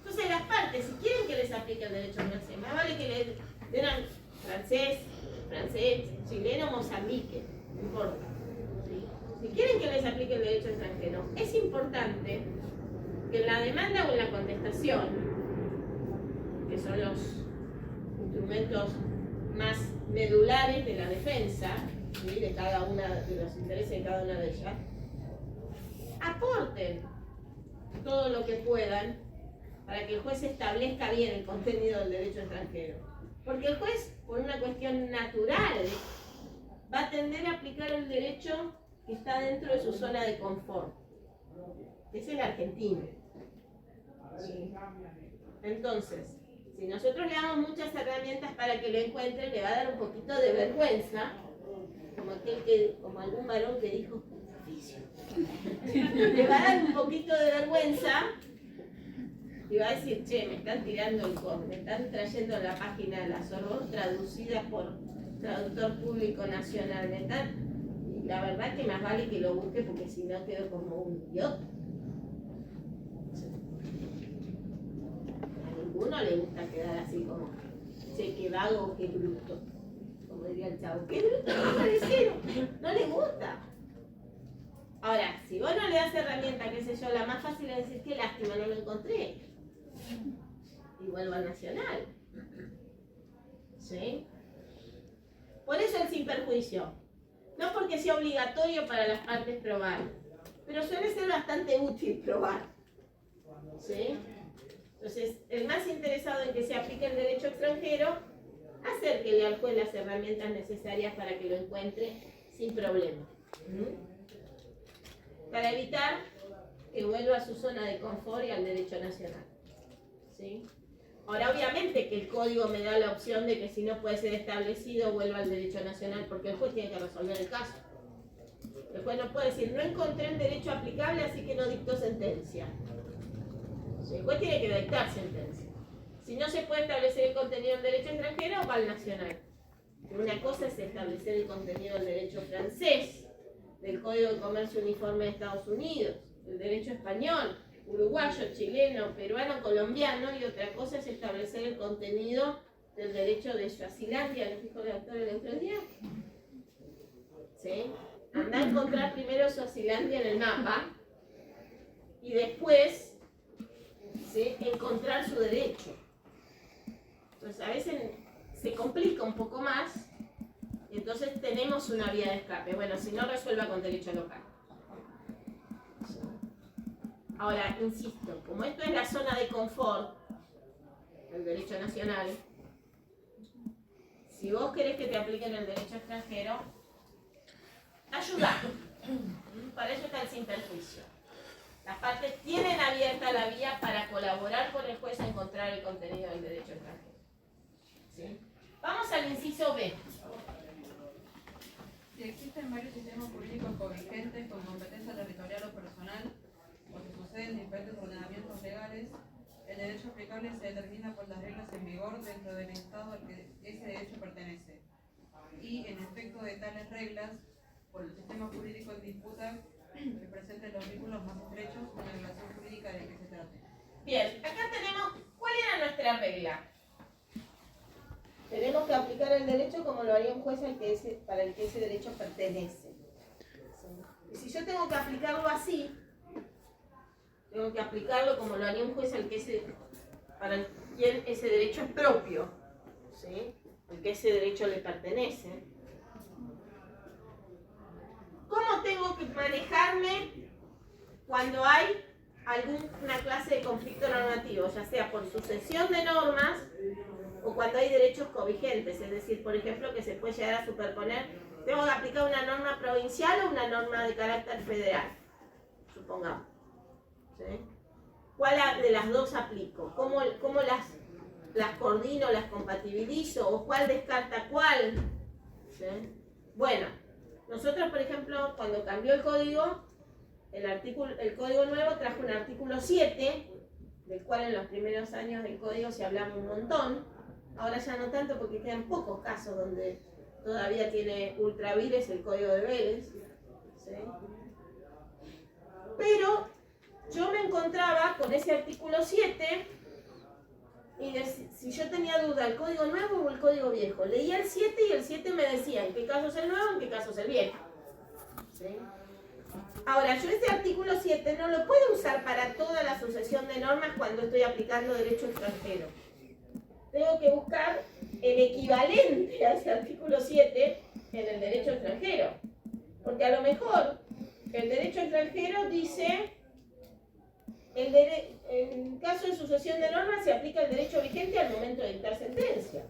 Entonces las partes, si quieren que les aplique el derecho francés, más vale que le den francés, chileno, mozambique, no importa. ¿Sí? Si quieren que les aplique el derecho extranjero, es importante que en la demanda o en la contestación, que son los instrumentos más medulares de la defensa, ¿sí? De cada una de los intereses de cada una de ellas, aporten todo lo que puedan para que el juez establezca bien el contenido del derecho extranjero. Porque el juez, por una cuestión natural, va a tender a aplicar el derecho que está dentro de su zona de confort, que es el argentino. ¿Sí? Entonces, si nosotros le damos muchas herramientas para que lo encuentre, le va a dar un poquito de vergüenza, como algún varón que dijo, oficio. le va a dar un poquito de vergüenza y va a decir, che, me están tirando el codo, me están trayendo la página de la Sorbonne traducida por traductor público nacional, y la verdad que más vale que lo busque porque si no quedo como un idiota. A ninguno le gusta quedar así como, che, qué vago, qué bruto, como diría el chavo, qué bruto, qué parecero, no le gusta. Ahora, si vos no le das herramienta, qué sé yo, la más fácil es decir, qué lástima, no lo encontré. Y vuelvo al nacional. ¿Sí? Por eso el sin perjuicio. No porque sea obligatorio para las partes probar, pero suele ser bastante útil probar. ¿Sí? Entonces, el más interesado en que se aplique el derecho extranjero, acérquele al juez las herramientas necesarias para que lo encuentre sin problema. Para evitar que vuelva a su zona de confort y al derecho nacional. ¿Sí? Ahora, obviamente que el código me da la opción de que si no puede ser establecido, vuelva al derecho nacional, porque el juez tiene que resolver el caso. El juez no puede decir, no encontré el derecho aplicable, así que no dictó sentencia. ¿Sí? El juez tiene que dictar sentencia. Si no se puede establecer el contenido del derecho extranjero, va al nacional. Una cosa es establecer el contenido del derecho francés, del Código de Comercio Uniforme de Estados Unidos, el derecho español, uruguayo, chileno, peruano, colombiano, y otra cosa es establecer el contenido del derecho de Suazilandia, ¿les dijo el autor el otro día? ¿Sí? Anda a encontrar primero Suazilandia en el mapa y después, ¿sí?, encontrar su derecho. Entonces a veces se complica un poco más y entonces tenemos una vía de escape. Bueno, si no, resuelva con derecho local. Ahora, insisto, como esto es la zona de confort del derecho nacional, si vos querés que te apliquen el derecho extranjero, ayuda. Para eso está el sin perjuicio. Las partes tienen abierta la vía para colaborar con el juez a encontrar el contenido del derecho extranjero. ¿Sí? Vamos al inciso B. Si existen varios sistemas jurídicos covigentes con competencia territorial o personal, o se suceden diferentes ordenamientos legales, el derecho aplicable se determina por las reglas en vigor dentro del estado al que ese derecho pertenece. Y, en efecto de tales reglas, por el sistema jurídico en disputa, que presente los vínculos más estrechos con la relación jurídica de que se trate. Bien, acá tenemos, ¿cuál era nuestra regla? Tenemos que aplicar el derecho como lo haría un juez para el que ese derecho pertenece. ¿Sí? Y si yo tengo que aplicarlo así, tengo que aplicarlo como lo haría un juez para el quien ese derecho es propio, ¿sí?, el que ese derecho le pertenece. ¿Cómo tengo que manejarme cuando hay alguna clase de conflicto normativo, ya sea por sucesión de normas o cuando hay derechos covigentes? Es decir, por ejemplo, que se puede llegar a superponer, tengo que aplicar una norma provincial o una norma de carácter federal, supongamos. ¿Sí? ¿Cuál de las dos aplico? ¿Cómo las coordino, las compatibilizo? ¿O cuál descarta cuál? ¿Sí? Bueno, nosotros, por ejemplo, cuando cambió el código, el código nuevo trajo un artículo 7, del cual en los primeros años del código se hablaba un montón. Ahora ya no tanto porque quedan pocos casos donde todavía tiene ultravires el código de Vélez. ¿Sí? Pero yo me encontraba con ese artículo 7 y si yo tenía duda, ¿el código nuevo o el código viejo? Leía el 7 y el 7 me decía en qué caso es el nuevo, en qué caso es el viejo. ¿Sí? Ahora, yo este artículo 7 no lo puedo usar para toda la sucesión de normas cuando estoy aplicando derecho extranjero. Tengo que buscar el equivalente a ese artículo 7 en el derecho extranjero. Porque a lo mejor el derecho extranjero dice, en caso de sucesión de normas se aplica el derecho vigente al momento de dictar sentencia.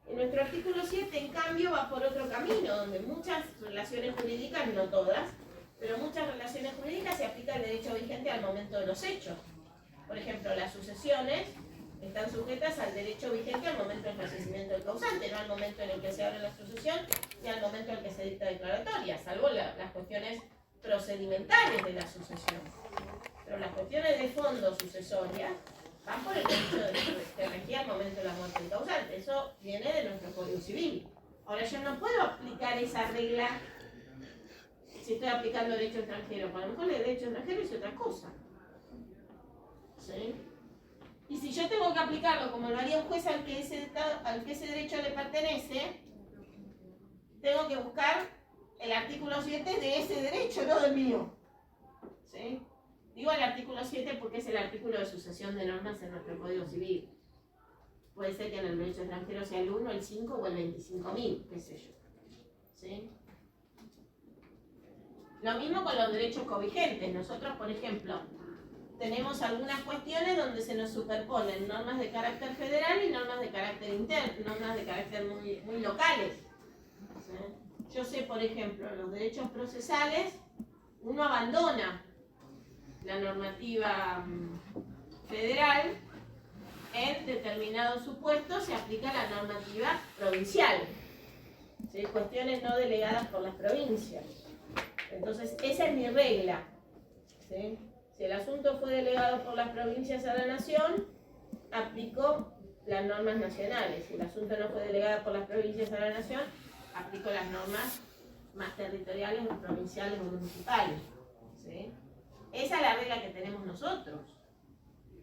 En nuestro artículo 7, en cambio, va por otro camino, donde muchas relaciones jurídicas, no todas, pero muchas relaciones jurídicas se aplica el derecho vigente al momento de los hechos. Por ejemplo, las sucesiones están sujetas al derecho vigente al momento del fallecimiento del causante, no al momento en el que se abre la sucesión ni al momento en el que se dicta declaratoria, salvo las cuestiones procedimentales de la sucesión. Pero las cuestiones de fondo sucesorias van por el derecho que regía al momento de la muerte del causante. Eso viene de nuestro Código Civil. Ahora, yo no puedo aplicar esa regla si estoy aplicando derecho extranjero. Por lo mejor el derecho extranjero es otra cosa. ¿Sí? Y si yo tengo que aplicarlo como lo haría un juez al que ese derecho le pertenece, tengo que buscar el artículo 7 de ese derecho, no del mío. ¿Sí? Digo el artículo 7 porque es el artículo de sucesión de normas en nuestro Código Civil. Puede ser que en el derecho extranjero sea el 1, el 5 o el 25.000, qué sé yo. ¿Sí? Lo mismo con los derechos covigentes. Nosotros, por ejemplo, tenemos algunas cuestiones donde se nos superponen normas de carácter federal y normas de carácter interno, normas de carácter muy locales. ¿Sí? Yo sé, por ejemplo, los derechos procesales, uno abandona la normativa federal, en determinados supuestos se aplica la normativa provincial. ¿Sí? Cuestiones no delegadas por las provincias. Entonces, esa es mi regla. ¿Sí? Si el asunto fue delegado por las provincias a la nación, aplico las normas nacionales. Si el asunto no fue delegado por las provincias a la nación, aplico las normas más territoriales o provinciales o municipales. ¿Sí? Esa es la regla que tenemos nosotros.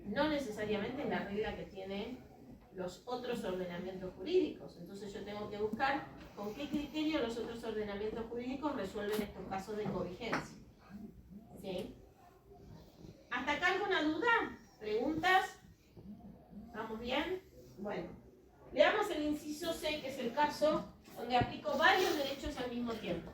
No necesariamente es la regla que tienen los otros ordenamientos jurídicos. Entonces yo tengo que buscar con qué criterio los otros ordenamientos jurídicos resuelven estos casos de covigencia. ¿Sí? ¿Hasta acá alguna duda? ¿Preguntas? ¿Vamos bien? Bueno, leamos el inciso C, que es el caso donde aplico varios derechos al mismo tiempo.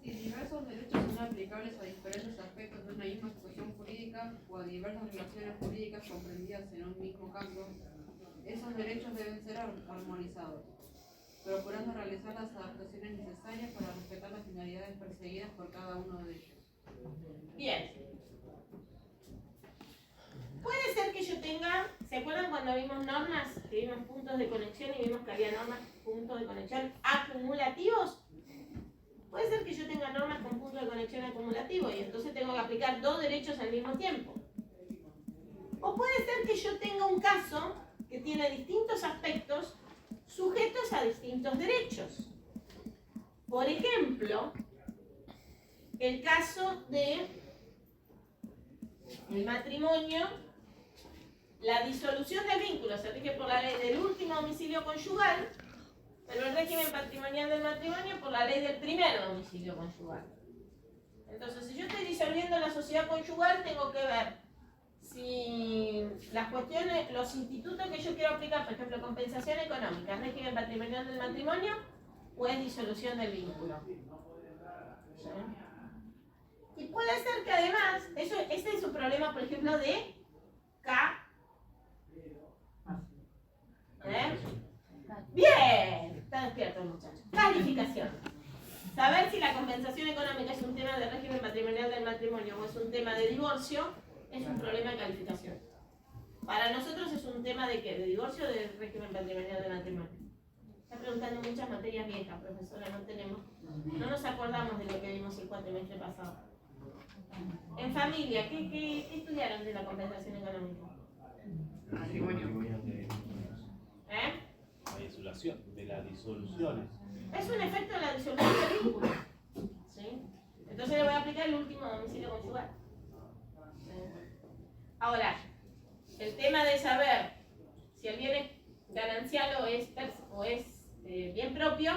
Si diversos derechos son aplicables a diferentes aspectos de una misma situación jurídica o a diversas relaciones jurídicas comprendidas en un mismo campo, esos derechos deben ser armonizados, procurando realizar las adaptaciones necesarias para respetar las finalidades perseguidas por cada uno de ellos. Bien. Puede ser que yo tenga, ¿se acuerdan cuando vimos normas? Que vimos puntos de conexión y vimos que había normas, puntos de conexión acumulativos. Puede ser que yo tenga normas con puntos de conexión acumulativo y entonces tengo que aplicar dos derechos al mismo tiempo. O puede ser que yo tenga un caso que tiene distintos aspectos sujetos a distintos derechos. Por ejemplo, el caso de el matrimonio, la disolución del vínculo se rige por la ley del último domicilio conyugal, pero el régimen patrimonial del matrimonio por la ley del primer domicilio conyugal. Entonces, si yo estoy disolviendo la sociedad conyugal, tengo que ver si las cuestiones, los institutos que yo quiero aplicar, por ejemplo, compensación económica, régimen patrimonial del matrimonio, o es disolución del vínculo. ¿Sí? Y puede ser que además, ese es un problema, por ejemplo, de Bien, está despierto el muchacho. Calificación. Saber si la compensación económica es un tema de régimen patrimonial del matrimonio o es un tema de divorcio es un problema de calificación. Para nosotros es un tema de ¿qué? ¿De divorcio o de régimen patrimonial del matrimonio? Está preguntando muchas materias viejas, profesora, no nos acordamos de lo que vimos el cuatrimestre pasado. En familia, ¿qué estudiaron de la compensación económica? De las disoluciones. Es un efecto de la disolución del vínculo. ¿Sí? Entonces le voy a aplicar el último domicilio conyugal. ¿Sí? Ahora, el tema de saber si el bien es ganancial o es bien propio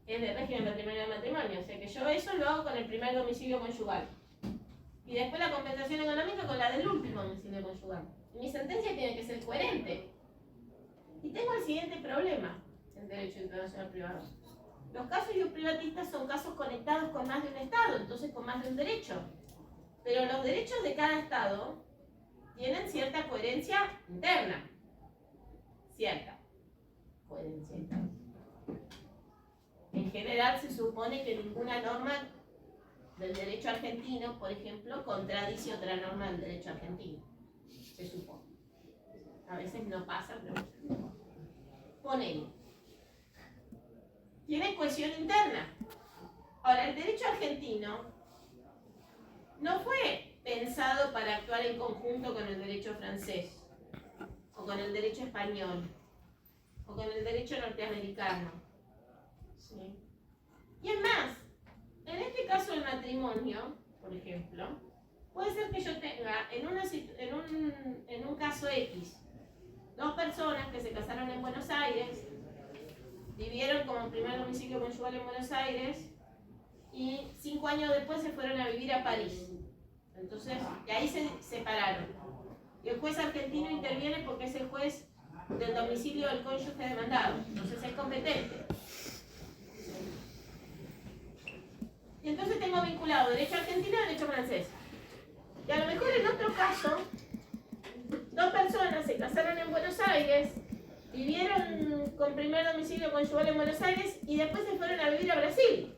es de régimen patrimonial del matrimonio. O sea que yo eso lo hago con el primer domicilio conyugal. Y después la compensación económica con la del último domicilio conyugal. Y mi sentencia tiene que ser coherente. Y tengo el siguiente problema en derecho internacional privado. Los casos privatistas son casos conectados con más de un Estado, entonces con más de un derecho. Pero los derechos de cada Estado tienen cierta coherencia interna. Cierta coherencia interna. En general se supone que ninguna norma del derecho argentino, por ejemplo, contradice otra norma del derecho argentino. Se supone. A veces no pasa, pero ponele. Tiene cohesión interna. Ahora, el derecho argentino no fue pensado para actuar en conjunto con el derecho francés, o con el derecho español, o con el derecho norteamericano. ¿Sí? Y es más, en este caso del matrimonio, por ejemplo, puede ser que yo tenga en un caso X, dos personas que se casaron en Buenos Aires, vivieron como primer domicilio conyugal en Buenos Aires y 5 años después se fueron a vivir a París. Entonces, y ahí se separaron. Y el juez argentino interviene porque es el juez del domicilio del cónyuge demandado. Entonces es competente. Y entonces tengo vinculado derecho argentino y derecho francés. Y a lo mejor en otro caso, dos personas se casaron en Buenos Aires, vivieron con primer domicilio conyugal en Buenos Aires y después se fueron a vivir a Brasil.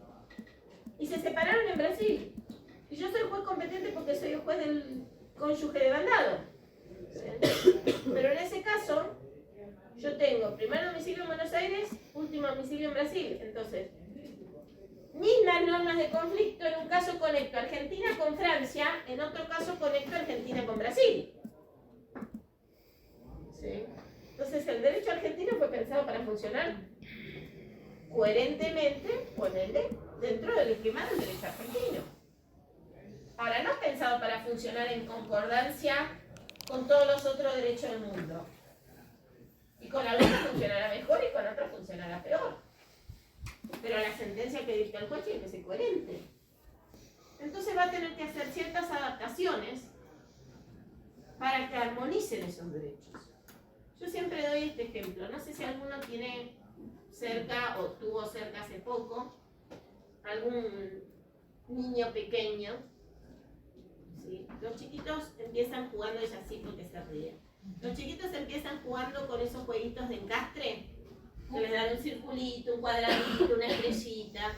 Y se separaron en Brasil. Y yo soy juez competente porque soy el juez del cónyuge demandado. Pero en ese caso, yo tengo primer domicilio en Buenos Aires, último domicilio en Brasil. Entonces, mismas normas de conflicto, en un caso conecto Argentina con Francia, en otro caso conecto Argentina con Brasil. ¿Sí? Entonces el derecho argentino fue pensado para funcionar coherentemente dentro del esquema del derecho argentino. Ahora, no es pensado para funcionar en concordancia con todos los otros derechos del mundo. Y con algunos funcionará mejor y con otros funcionará peor. Pero la sentencia que dicta el juez tiene que ser coherente. Entonces va a tener que hacer ciertas adaptaciones para que armonicen esos derechos. Yo siempre doy este ejemplo. No sé si alguno tiene cerca o tuvo cerca hace poco algún niño pequeño. ¿Sí? Los chiquitos empiezan jugando, ella sí porque se ríe. Los chiquitos empiezan jugando con esos jueguitos de encastre. Que les dan un circulito, un cuadradito, una estrellita.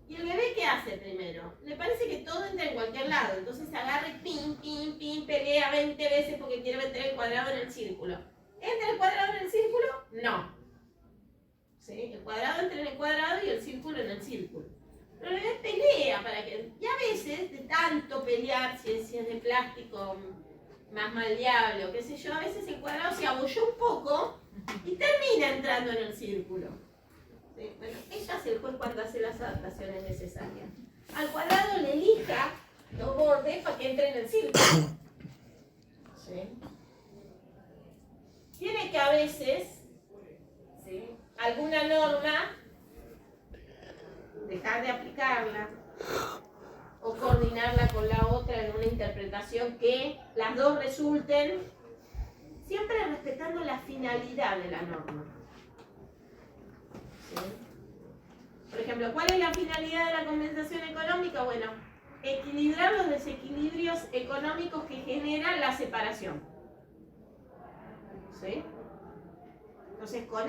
¿Y el bebé qué hace primero? Le parece que todo entra en cualquier lado. Entonces agarra y pin, pin, pin, pelea 20 veces porque quiere meter el cuadrado en el círculo. ¿Entra el cuadrado en el círculo? No. ¿Sí? El cuadrado entra en el cuadrado y el círculo en el círculo. Pero el bebé pelea para que... Y a veces, de tanto pelear, si es de plástico más maldeable o qué sé yo, a veces el cuadrado se abolló un poco y termina entrando en el círculo. ¿Sí? Bueno, eso hace el juez cuando hace las adaptaciones necesarias. Al cuadrado le elija los bordes para que entre en el círculo. ¿Sí? Tiene que a veces, ¿sí?, alguna norma dejar de aplicarla o coordinarla con la otra en una interpretación que las dos resulten siempre respetando la finalidad de la norma. ¿Sí? Por ejemplo, ¿cuál es la finalidad de la compensación económica? Bueno, equilibrar los desequilibrios económicos que generan la separación. ¿Sí? Entonces, con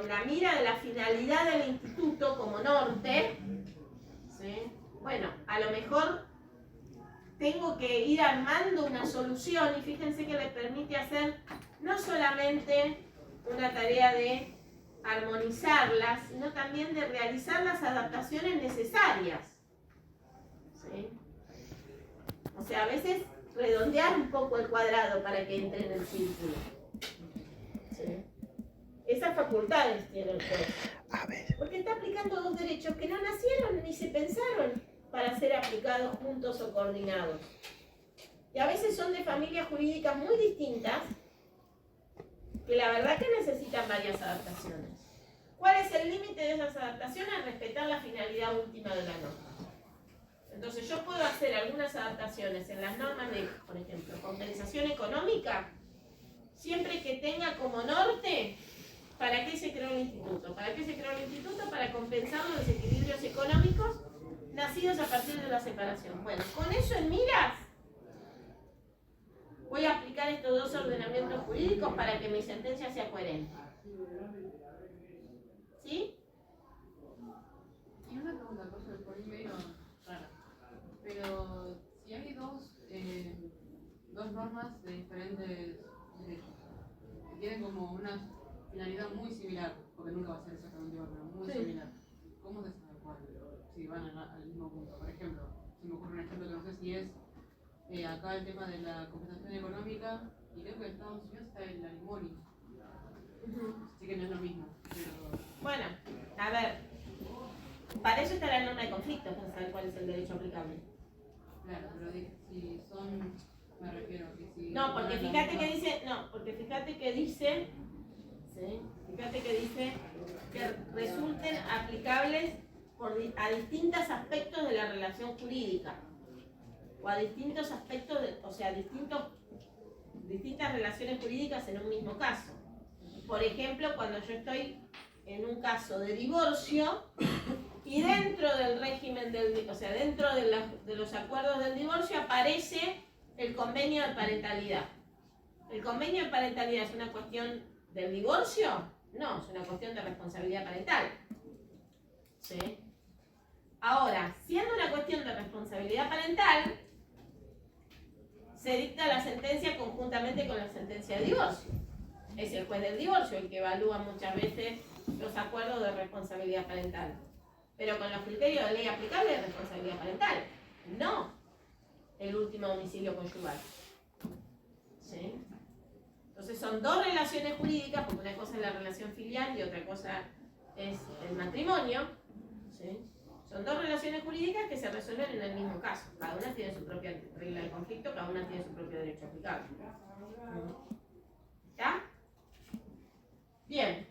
la mira de la finalidad del instituto como norte, ¿sí?, bueno, a lo mejor tengo que ir armando una solución y fíjense que le permite hacer no solamente una tarea de armonizarlas, sino también de realizar las adaptaciones necesarias. ¿Sí? O sea, a veces redondear un poco el cuadrado para que entre en el círculo. ¿Sí? Esas facultades tiene el juez. Porque está aplicando dos derechos que no nacieron ni se pensaron para ser aplicados juntos o coordinados. Y a veces son de familias jurídicas muy distintas que la verdad que necesitan varias adaptaciones. ¿Cuál es el límite de esas adaptaciones? Respetar la finalidad última de la norma. Entonces yo puedo hacer algunas adaptaciones en las normas de, por ejemplo, compensación económica, siempre que tenga como norte para qué se creó el instituto. ¿Para qué se creó el instituto? Para compensar los desequilibrios económicos nacidos a partir de la separación. Bueno, con eso en miras, voy a aplicar estos dos ordenamientos jurídicos para que mi sentencia sea coherente. ¿Sí? Y una pregunta, por ahí medio rara. Pero si hay dos normas de diferentes derechos que tienen como una finalidad muy similar, porque nunca va a ser exactamente igual, pero muy similar, van al mismo punto. Por ejemplo, se me ocurre un ejemplo que no sé si es acá el tema de la compensación económica, y creo que en Estados Unidos está el alimony. Así que no es lo mismo. Pero... Bueno, a ver, para eso está la norma de conflicto, para saber cuál es el derecho aplicable. Claro, pero si son, me refiero que si... No, porque fíjate que dice, que resulten aplicables a distintos aspectos de la relación jurídica, o a distintos aspectos, o sea, distintas relaciones jurídicas en un mismo caso. Por ejemplo, cuando yo estoy en un caso de divorcio y dentro del régimen o sea, dentro de los acuerdos del divorcio aparece el convenio de parentalidad. ¿El convenio de parentalidad es una cuestión del divorcio? No, es una cuestión de responsabilidad parental. ¿Sí? Ahora, siendo una cuestión de responsabilidad parental, se dicta la sentencia conjuntamente con la sentencia de divorcio. Es el juez del divorcio el que evalúa muchas veces los acuerdos de responsabilidad parental. Pero con los criterios de ley aplicable de responsabilidad parental, no el último domicilio conyugal. ¿Sí? Entonces son dos relaciones jurídicas, porque una cosa es la relación filial y otra cosa es el matrimonio. ¿Sí? Son dos relaciones jurídicas que se resuelven en el mismo caso. Cada una tiene su propia regla de conflicto, cada una tiene su propio derecho aplicable. ¿Está? Bien.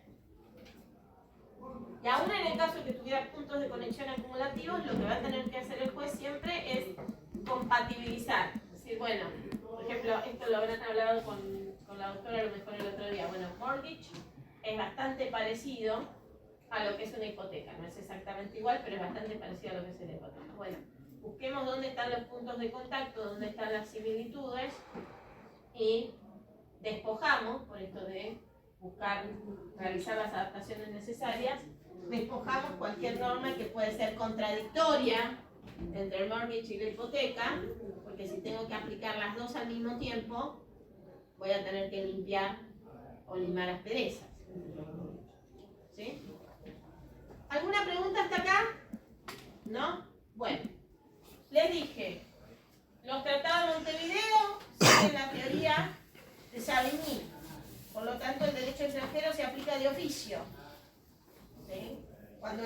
Y aún en el caso de que tuviera puntos de conexión acumulativos, lo que va a tener que hacer el juez siempre es compatibilizar. Es decir, bueno, por ejemplo, esto lo habrán hablado con la doctora a lo mejor el otro día. Bueno, mortgage es bastante parecido a lo que es una hipoteca. No es exactamente igual, pero es bastante parecido a lo que es una hipoteca. Bueno, busquemos dónde están los puntos de contacto, dónde están las similitudes y despojamos, por esto de buscar realizar las adaptaciones necesarias, despojamos cualquier norma que puede ser contradictoria entre el mortgage y la hipoteca, porque si tengo que aplicar las dos al mismo tiempo, voy a tener que limpiar o limar asperezas. ¿Sí? ¿Alguna pregunta hasta acá? ¿No? Bueno, les dije, los tratados de Montevideo siguen la teoría de Savigny. Por lo tanto, el derecho extranjero se aplica de oficio. ¿Sí? Cuando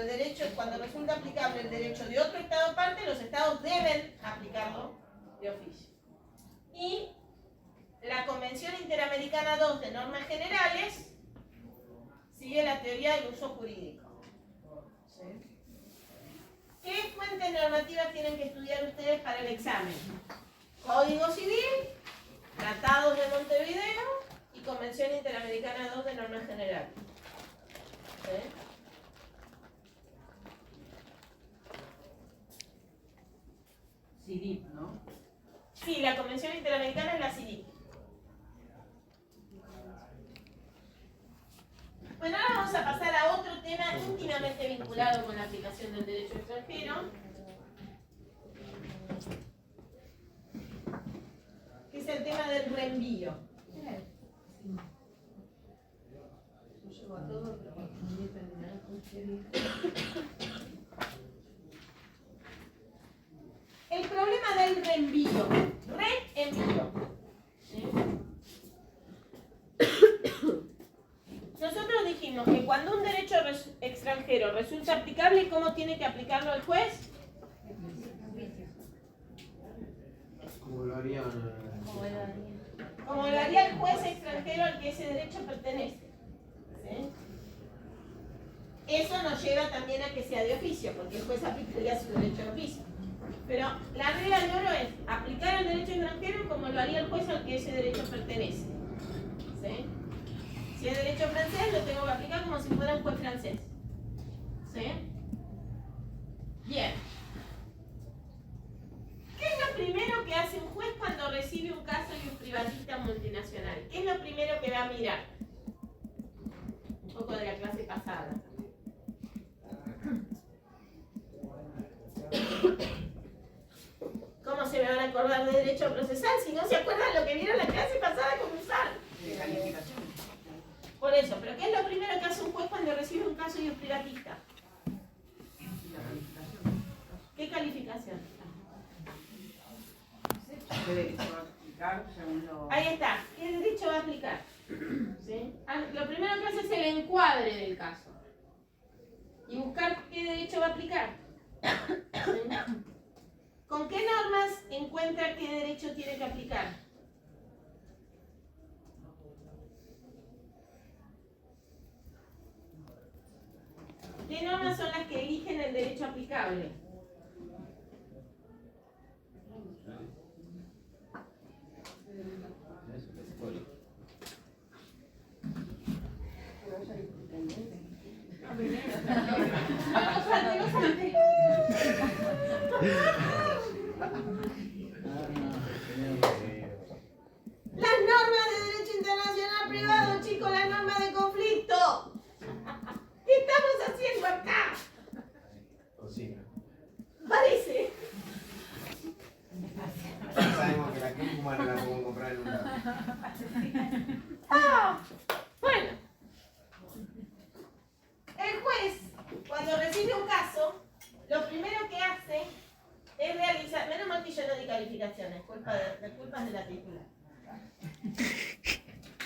resulta aplicable el derecho de otro estado parte, los estados deben aplicarlo de oficio. Y la Convención Interamericana 2 de Normas Generales sigue la teoría del uso jurídico. ¿Sí? ¿Qué fuentes normativas tienen que estudiar ustedes para el examen? Código Civil, Tratados de Montevideo y Convención Interamericana 2 de Normas Generales. ¿Sí? CIDIP, ¿no? Sí, la Convención Interamericana es la CIDIP. Bueno, ahora vamos a pasar a otro tema íntimamente vinculado con la aplicación del derecho extranjero, que es el tema del reenvío. No llego a todo, pero bueno, voy a terminar con el problema del reenvío. Reenvío. ¿Sí? Nosotros dijimos que cuando un derecho extranjero resulta aplicable, ¿cómo tiene que aplicarlo el juez? Como lo harían. Como lo haría el juez extranjero al que ese derecho pertenece. ¿Sí? Eso nos lleva también a que sea de oficio, porque el juez aplicaría su derecho de oficio. Pero la regla de oro es aplicar el derecho extranjero como lo haría el juez al que ese derecho pertenece. ¿Sí? Si es derecho francés, lo tengo que aplicar como si fuera un juez francés. ¿Sí? Bien. ¿Qué es lo primero que hace un juez cuando recibe un caso de un privatista multinacional? ¿Qué es lo primero que va a mirar? Un poco de la clase pasada. ¿Cómo se me van a acordar de derecho procesal si no se acuerdan lo que vieron la clase pasada con usar? De calificación. Por eso, pero ¿qué es lo primero que hace un juez cuando recibe un caso de un privatista? La calificación. calificación. ¿Qué derecho va a aplicar según lo...? Ahí está. ¿Qué derecho va a aplicar? ¿Sí? Lo primero que hace es el encuadre del caso. Y buscar qué derecho va a aplicar. ¿Sí? ¿Con qué normas encuentra qué derecho tiene que aplicar? ¿Qué normas son las que eligen el derecho aplicable? Las normas de derecho internacional privado, chicos, las normas de conflicto. ¿Qué estamos haciendo acá? Cocina. Parece. Sabemos que la cúrcuma no la podemos comprar en un lado. Bueno. El juez, cuando recibe un caso, lo primero que hace es realizar, menos mal que yo no di calificaciones, culpas de la titular.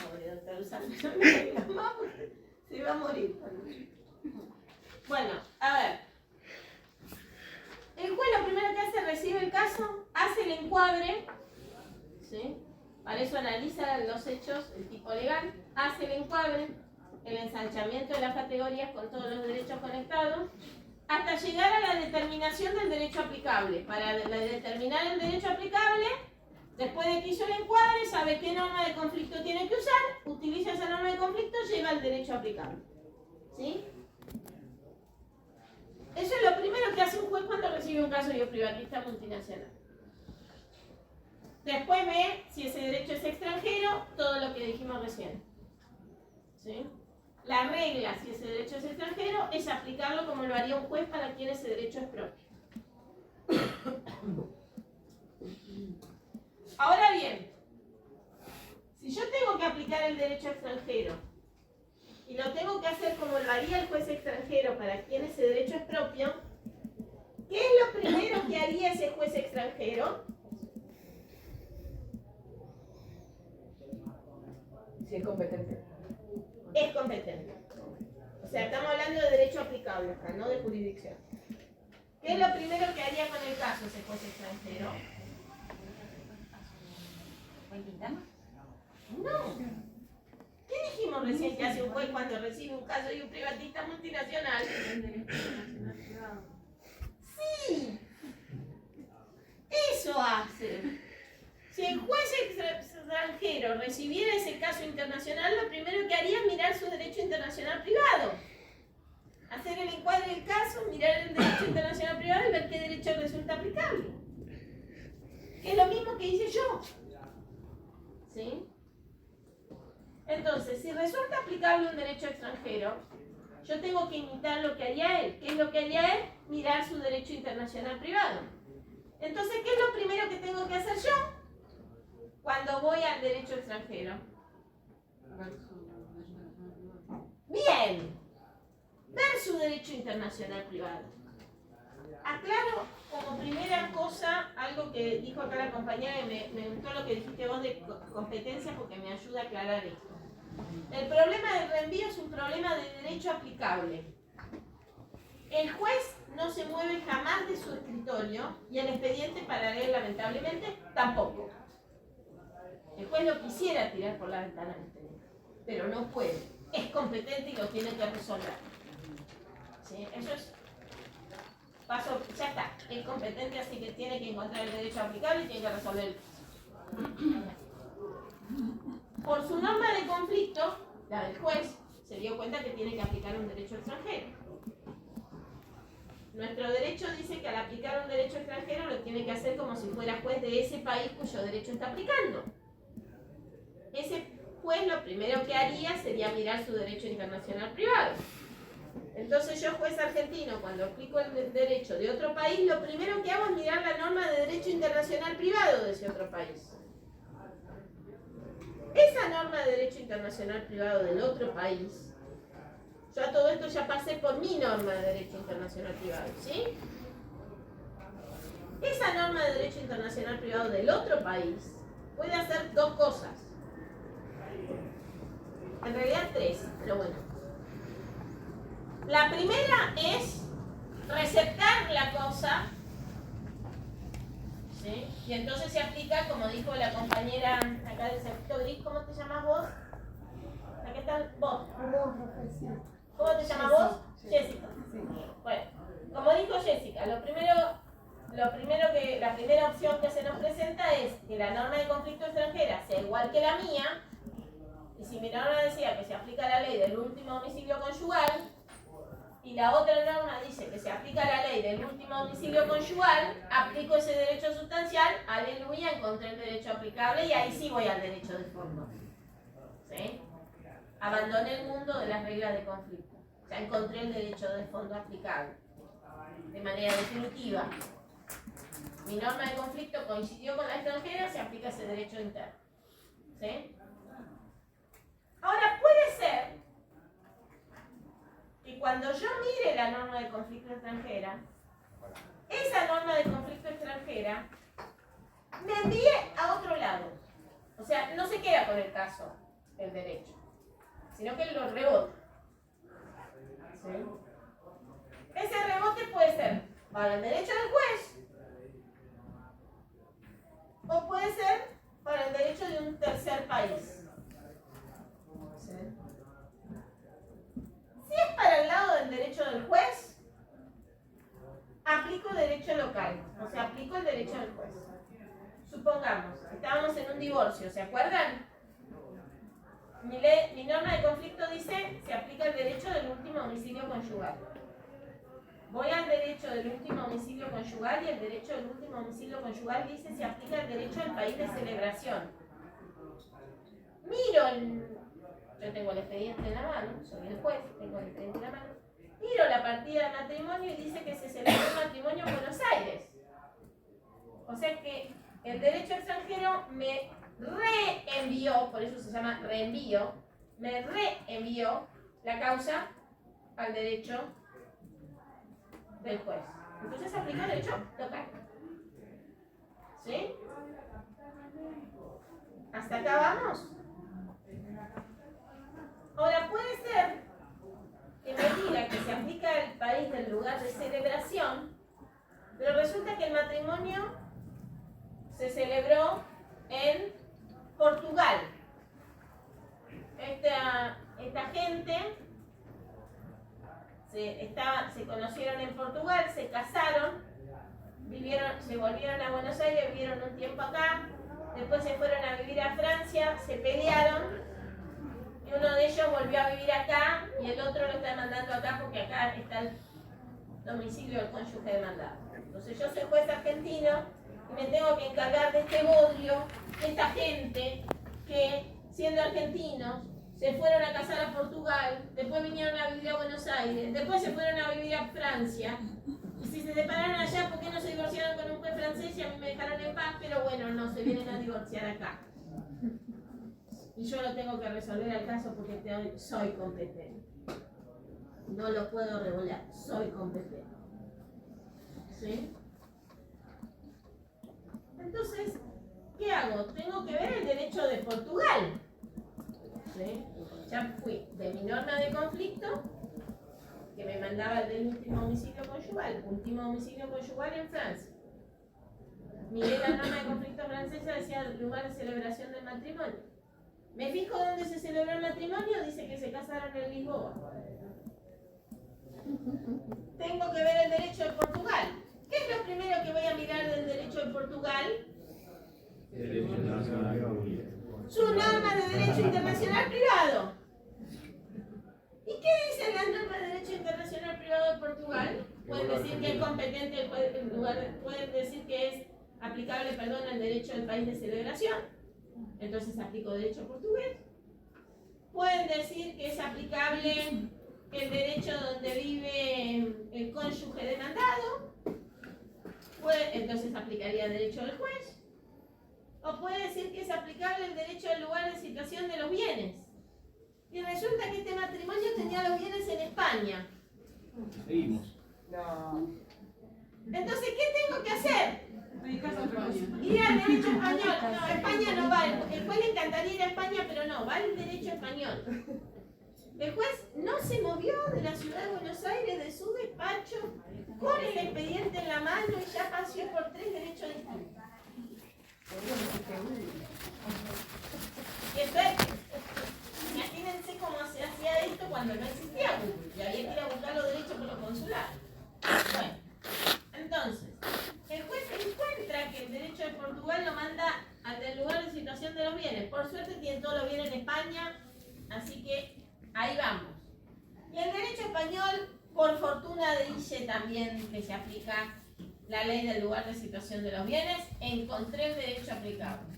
Pobre doctor Usando, no me digas más porque se iba a morir. Bueno, a ver. El juez lo primero que hace, recibe el caso, hace el encuadre, ¿sí? Para eso analiza los hechos, el tipo legal, hace el encuadre, el ensanchamiento de las categorías con todos los derechos conectados, hasta llegar a la determinación del derecho aplicable. Para determinar el derecho aplicable, después de que hizo el encuadre, sabe qué norma de conflicto tiene que usar, utiliza esa norma de conflicto, llega al derecho aplicable. ¿Sí? Eso es lo primero que hace un juez cuando recibe un caso de privatista multinacional. Después ve si ese derecho es extranjero, todo lo que dijimos recién. ¿Sí? La regla, si ese derecho es extranjero, es aplicarlo como lo haría un juez para quien ese derecho es propio. Ahora bien, si yo tengo que aplicar el derecho extranjero y lo tengo que hacer como lo haría el juez extranjero para quien ese derecho es propio, ¿qué es lo primero que haría ese juez extranjero? Si es competente. Es competente. O sea, estamos hablando de derecho aplicable acá, no de jurisdicción. ¿Qué es lo primero que haría con el caso ese juez extranjero? No. ¿Qué dijimos recién que hace un juez cuando recibe un caso de un privatista multinacional? Sí. Eso hace. Si el juez extranjero recibiera ese caso internacional, lo primero que haría es mirar su derecho internacional privado. Hacer el encuadre del caso, mirar el derecho internacional privado y ver qué derecho resulta aplicable. Que es lo mismo que hice yo. ¿Sí? Entonces, si resulta aplicable un derecho extranjero, yo tengo que imitar lo que haría él. ¿Qué es lo que haría él? Mirar su derecho internacional privado. Entonces, ¿qué es lo primero que tengo que hacer yo cuando voy al derecho extranjero? Bien, ver su derecho internacional privado. Aclaro como primera cosa algo que dijo acá la compañera y me gustó lo que dijiste vos de competencia porque me ayuda a aclarar esto. El problema del reenvío es un problema de derecho aplicable. El juez no se mueve jamás de su escritorio y el expediente para leer lamentablemente tampoco. El juez lo quisiera tirar por la ventana del expediente, pero no puede. Es competente y lo tiene que resolver. ¿Sí? Eso es paso, ya está. Es competente, así que tiene que encontrar el derecho aplicable y tiene que resolver el caso. Por su norma de conflicto, la del juez se dio cuenta que tiene que aplicar un derecho extranjero. Nuestro derecho dice que al aplicar un derecho extranjero lo tiene que hacer como si fuera juez de ese país cuyo derecho está aplicando. Ese juez lo primero que haría sería mirar su derecho internacional privado. Entonces yo, juez argentino, cuando aplico el derecho de otro país, lo primero que hago es mirar la norma de derecho internacional privado de ese otro país. Esa norma de derecho internacional privado del otro país, yo a todo esto ya pasé por mi norma de derecho internacional privado, ¿sí? esa norma de derecho internacional privado del otro país puede hacer dos cosas. En realidad tres, pero bueno. La primera es receptar la cosa, ¿sí? Y entonces se aplica, como dijo la compañera acá del Cerrito Gris, ¿cómo te llamas vos? Aquí está vos. Perdón, profesor. ¿Cómo te llamas vos? Jessica. Jessica. Bueno, como dijo Jessica, la primera opción que se nos presenta es que la norma de conflicto extranjera sea igual que la mía, y si mi norma decía que se aplica la ley del último domicilio conyugal, y la otra norma dice que se aplica la ley del último domicilio conyugal, aplico ese derecho sustancial, aleluya, encontré el derecho aplicable y ahí sí voy al derecho de fondo. ¿Sí? Abandoné el mundo de las reglas de conflicto. Ya encontré el derecho de fondo aplicable. De manera definitiva. Mi norma de conflicto coincidió con la extranjera, se aplica ese derecho interno. ¿Sí? Ahora puede ser que cuando yo mire la norma de conflicto extranjera, esa norma de conflicto extranjera me envíe a otro lado. O sea, no se queda con el caso, el derecho, sino que lo rebota. ¿Sí? Ese rebote puede ser para el derecho del juez o puede ser para el derecho de un tercer país. ¿Sí? Si es para el lado del derecho del juez, aplico derecho local, o sea, aplico el derecho del juez. Supongamos, estábamos en un divorcio, ¿se acuerdan? Mi norma de conflicto dice, se aplica el derecho del último domicilio conyugal. Voy al derecho del último domicilio conyugal y el derecho del último domicilio conyugal dice, se aplica el derecho al país de celebración. Yo tengo el expediente en la mano, soy el juez, tengo el expediente en la mano. Miro la partida de matrimonio y dice que se celebró el matrimonio en Buenos Aires. O sea que el derecho extranjero me reenvió, por eso se llama reenvío, me reenvió la causa al derecho del juez. Entonces aplica el derecho local. ¿Sí? ¿Hasta acá vamos? Ahora puede ser que me diga que se aplica el país del lugar de celebración, pero resulta que el matrimonio se celebró en Portugal. Esta gente se conocieron en Portugal, se casaron, se volvieron a Buenos Aires, vivieron un tiempo acá, después se fueron a vivir a Francia, se pelearon y uno de ellos volvió a vivir acá y el otro lo está mandando acá porque acá está el domicilio del cónyuge demandado. Entonces yo soy juez argentino y me tengo que encargar de este bodrio, de esta gente que, siendo argentinos, se fueron a casar a Portugal, después vinieron a vivir a Buenos Aires, después se fueron a vivir a Francia. Y si se separaron allá, ¿por qué no se divorciaron con un juez francés y a mí me dejaron en paz? Pero bueno, no, se vienen a divorciar acá. Y yo lo tengo que resolver al caso porque soy competente. No lo puedo regular, soy competente. ¿Sí? Entonces, ¿qué hago? Tengo que ver el derecho de Portugal. ¿Sí? Ya fui de mi norma de conflicto, que me mandaba el del último domicilio conyugal, en Francia. Miré la norma de conflicto francesa, decía el lugar de celebración del matrimonio. Me fijo dónde se celebró el matrimonio, dice que se casaron en Lisboa. Tengo que ver el derecho de Portugal. ¿Qué es lo primero que voy a mirar del derecho de Portugal? Su norma de derecho internacional privado. ¿Y qué dice la norma de derecho internacional privado de Portugal? Pueden decir que es competente, pueden decir que es aplicable, el derecho del país de celebración. Entonces aplico derecho portugués. Pueden decir que es aplicable el derecho donde vive el cónyuge demandado. Entonces aplicaría derecho del juez. O puede decir que es aplicable el derecho del lugar de situación de los bienes. Y resulta que este matrimonio tenía los bienes en España. Seguimos. No. Entonces, ¿qué tengo que hacer? Dedicas a otra cosa. Ir al derecho español. No, España no va. El juez le encantaría ir a España, pero no, va al derecho español. El juez no se movió de la ciudad de Buenos Aires, de su despacho, con el expediente en la mano y ya pasó por 3 derechos distintos. Y entonces, imagínense cómo se hacía esto cuando no existía Google y había que ir a buscar los derechos por los consulados. Bueno, entonces, el juez encuentra que el derecho de Portugal lo manda al lugar de situación de los bienes. Por suerte tiene todos los bienes en España, así que ahí vamos. Y el derecho español, por fortuna dice también que se aplica la ley del lugar de situación de los bienes, encontré el derecho aplicable.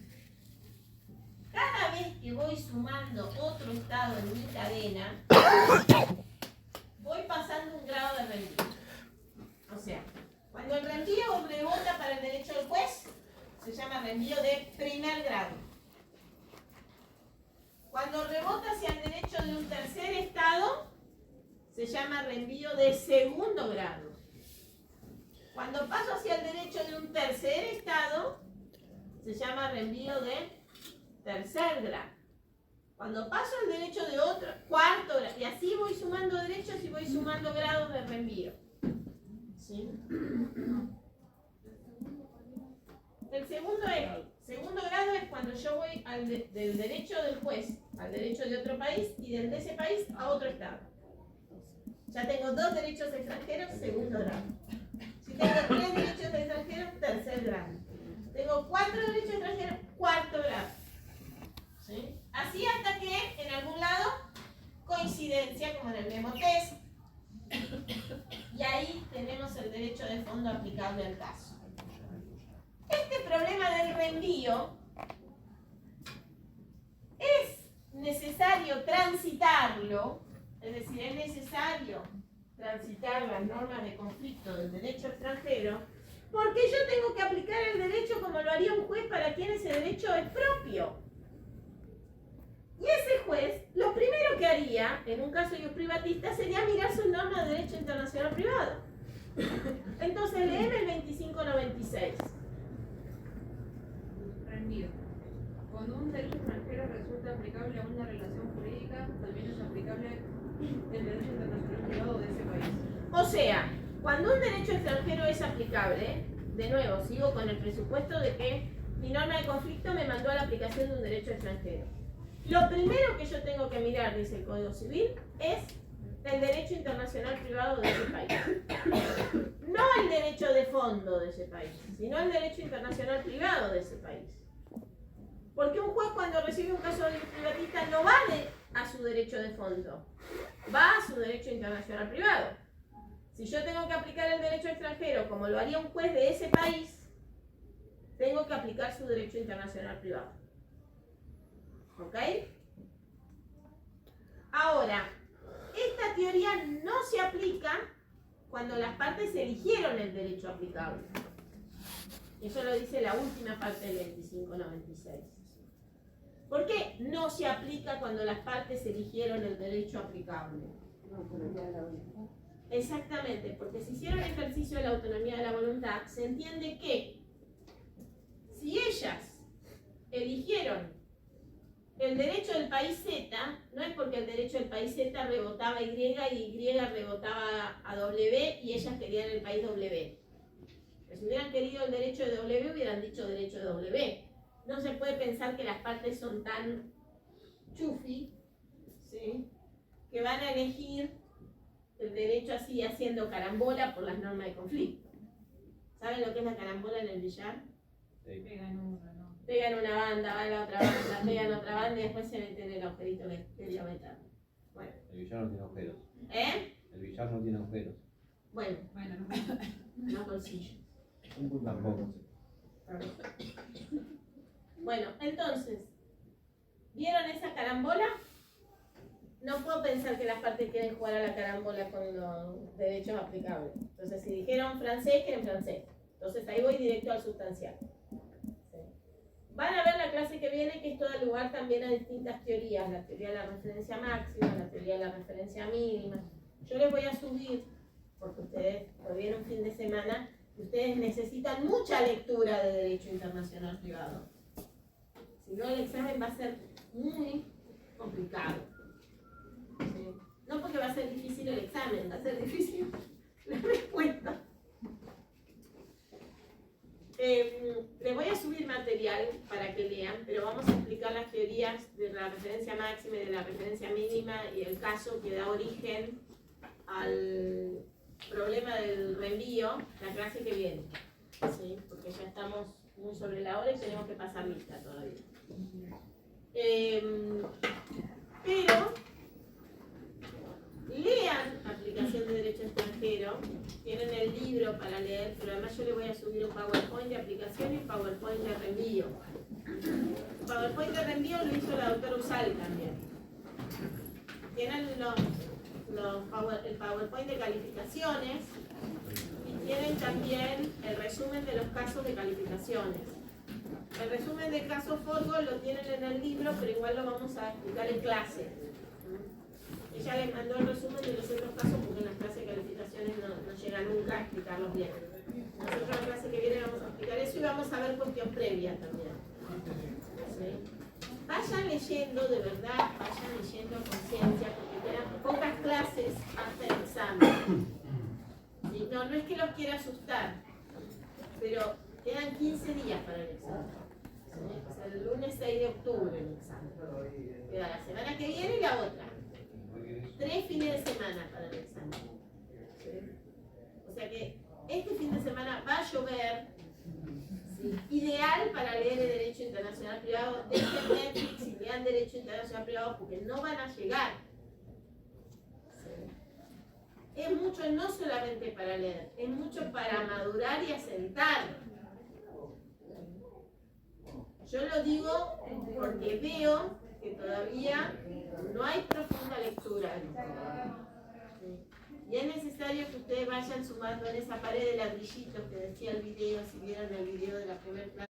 Cada vez que voy sumando otro estado en mi cadena, voy pasando un grado de reenvío. O sea, cuando el reenvío rebota para el derecho del juez, se llama reenvío de primer grado. Cuando rebota hacia el derecho de un tercer estado, se llama reenvío de segundo grado. Cuando paso hacia el derecho de un tercer estado, se llama reenvío de tercer grado. Cuando paso al derecho de otro, cuarto grado. Y así voy sumando derechos y voy sumando grados de reenvío. ¿Sí? El segundo grado es cuando yo voy del derecho del juez al derecho de otro país y de ese país a otro estado. Ya tengo 2 derechos extranjeros, segundo grado. Si tengo 3 derechos extranjeros, tercer grado. Tengo 4 derechos extranjeros, cuarto grado. ¿Sí? Así hasta que en algún lado coincidencia, como en el memo test, y ahí tenemos el derecho de fondo aplicable al caso. Este problema del reenvío es necesario transitarlo, es decir, es necesario transitar las normas de conflicto del derecho extranjero, porque yo tengo que aplicar el derecho como lo haría un juez para quien ese derecho es propio. Y ese juez, lo primero que haría, en un caso de un privatista, sería mirar sus normas de derecho internacional privado. Entonces, leeme el 2596. Rendido. Cuando un derecho extranjero resulta aplicable a una relación jurídica, también es aplicable el derecho internacional privado de ese país. O sea, cuando un derecho extranjero es aplicable, de nuevo, sigo con el presupuesto de que mi norma de conflicto me mandó a la aplicación de un derecho extranjero. Lo primero que yo tengo que mirar, dice el Código Civil, es el derecho internacional privado de ese país. No el derecho de fondo de ese país, sino el derecho internacional privado de ese país. Porque un juez cuando recibe un caso de privatista no va a su derecho de fondo, va a su derecho internacional privado. Si yo tengo que aplicar el derecho extranjero como lo haría un juez de ese país, tengo que aplicar su derecho internacional privado. ¿Ok? Ahora, esta teoría no se aplica cuando las partes eligieron el derecho aplicable. Eso lo dice la última parte del 2596. ¿Por qué no se aplica cuando las partes eligieron el derecho aplicable? Exactamente, porque si hicieron ejercicio de la autonomía de la voluntad, se entiende que si ellas eligieron el derecho del país Z, no es porque el derecho del país Z rebotaba a Y y Y rebotaba a W y ellas querían el país W. Pues si hubieran querido el derecho de W, hubieran dicho derecho de W. No se puede pensar que las partes son tan chufi, ¿sí?, que van a elegir el derecho así haciendo carambola por las normas de conflicto. ¿Saben lo que es la carambola en el billar? Pegan una banda, van a la otra banda, pegan otra banda y después se meten en el agujerito que quería meter. Bueno. El billar no tiene agujeros. ¿Eh? El billar no tiene agujeros. Bueno, no bolsillos. Tampoco. Bueno, entonces, ¿vieron esa carambola? No puedo pensar que las partes quieren jugar a la carambola con los derechos aplicables. Entonces, si dijeron francés, quieren francés. Entonces, ahí voy directo al sustancial. ¿Sí? Van a ver la clase que viene que esto da lugar también a distintas teorías. La teoría de la referencia máxima, la teoría de la referencia mínima. Yo les voy a subir, porque ustedes todavía en un fin de semana Ustedes necesitan mucha lectura de Derecho Internacional Privado. Si no, el examen va a ser muy complicado. ¿Sí? No porque va a ser difícil el examen, va a ser difícil la respuesta. Les voy a subir material para que lean, pero vamos a explicar las teorías de la referencia máxima y de la referencia mínima y el caso que da origen al problema del reenvío la clase que viene. ¿Sí? Porque ya estamos muy sobre la hora y tenemos que pasar lista todavía. Pero lean aplicación de derecho extranjero, tienen el libro para leer, pero además yo les voy a subir un PowerPoint de aplicación y un PowerPoint de reenvío. El PowerPoint de reenvío lo hizo la doctora Usal también. Tienen el PowerPoint de calificaciones y tienen también el resumen de los casos de calificaciones. El resumen de caso Forgo lo tienen en el libro, pero igual lo vamos a explicar en clase. Ella les mandó el resumen de los otros casos porque en las clases de calificaciones no llega nunca a explicarlos bien. Nosotros en la clase que viene vamos a explicar eso y vamos a ver cuestión previa también. ¿Sí? Vayan leyendo, de verdad, vayan leyendo a conciencia, porque quedan pocas clases hasta el examen. ¿Sí? No es que los quiera asustar, pero quedan 15 días para el examen. ¿Sí? O sea, el lunes 6 de octubre el examen. Queda la semana que viene y la otra. 3 fines de semana para el examen. ¿Sí? O sea que este fin de semana va a llover. ¿Sí? Ideal para leer el Derecho Internacional Privado. Dejen Netflix y lean Derecho Internacional Privado porque no van a llegar. ¿Sí? Es mucho no solamente para leer, es mucho para madurar y asentar. Yo lo digo porque veo que todavía no hay profunda lectura. ¿Sí? Y es necesario que ustedes vayan sumando en esa pared de ladrillitos que decía el video, si vieron el video de la primera clase.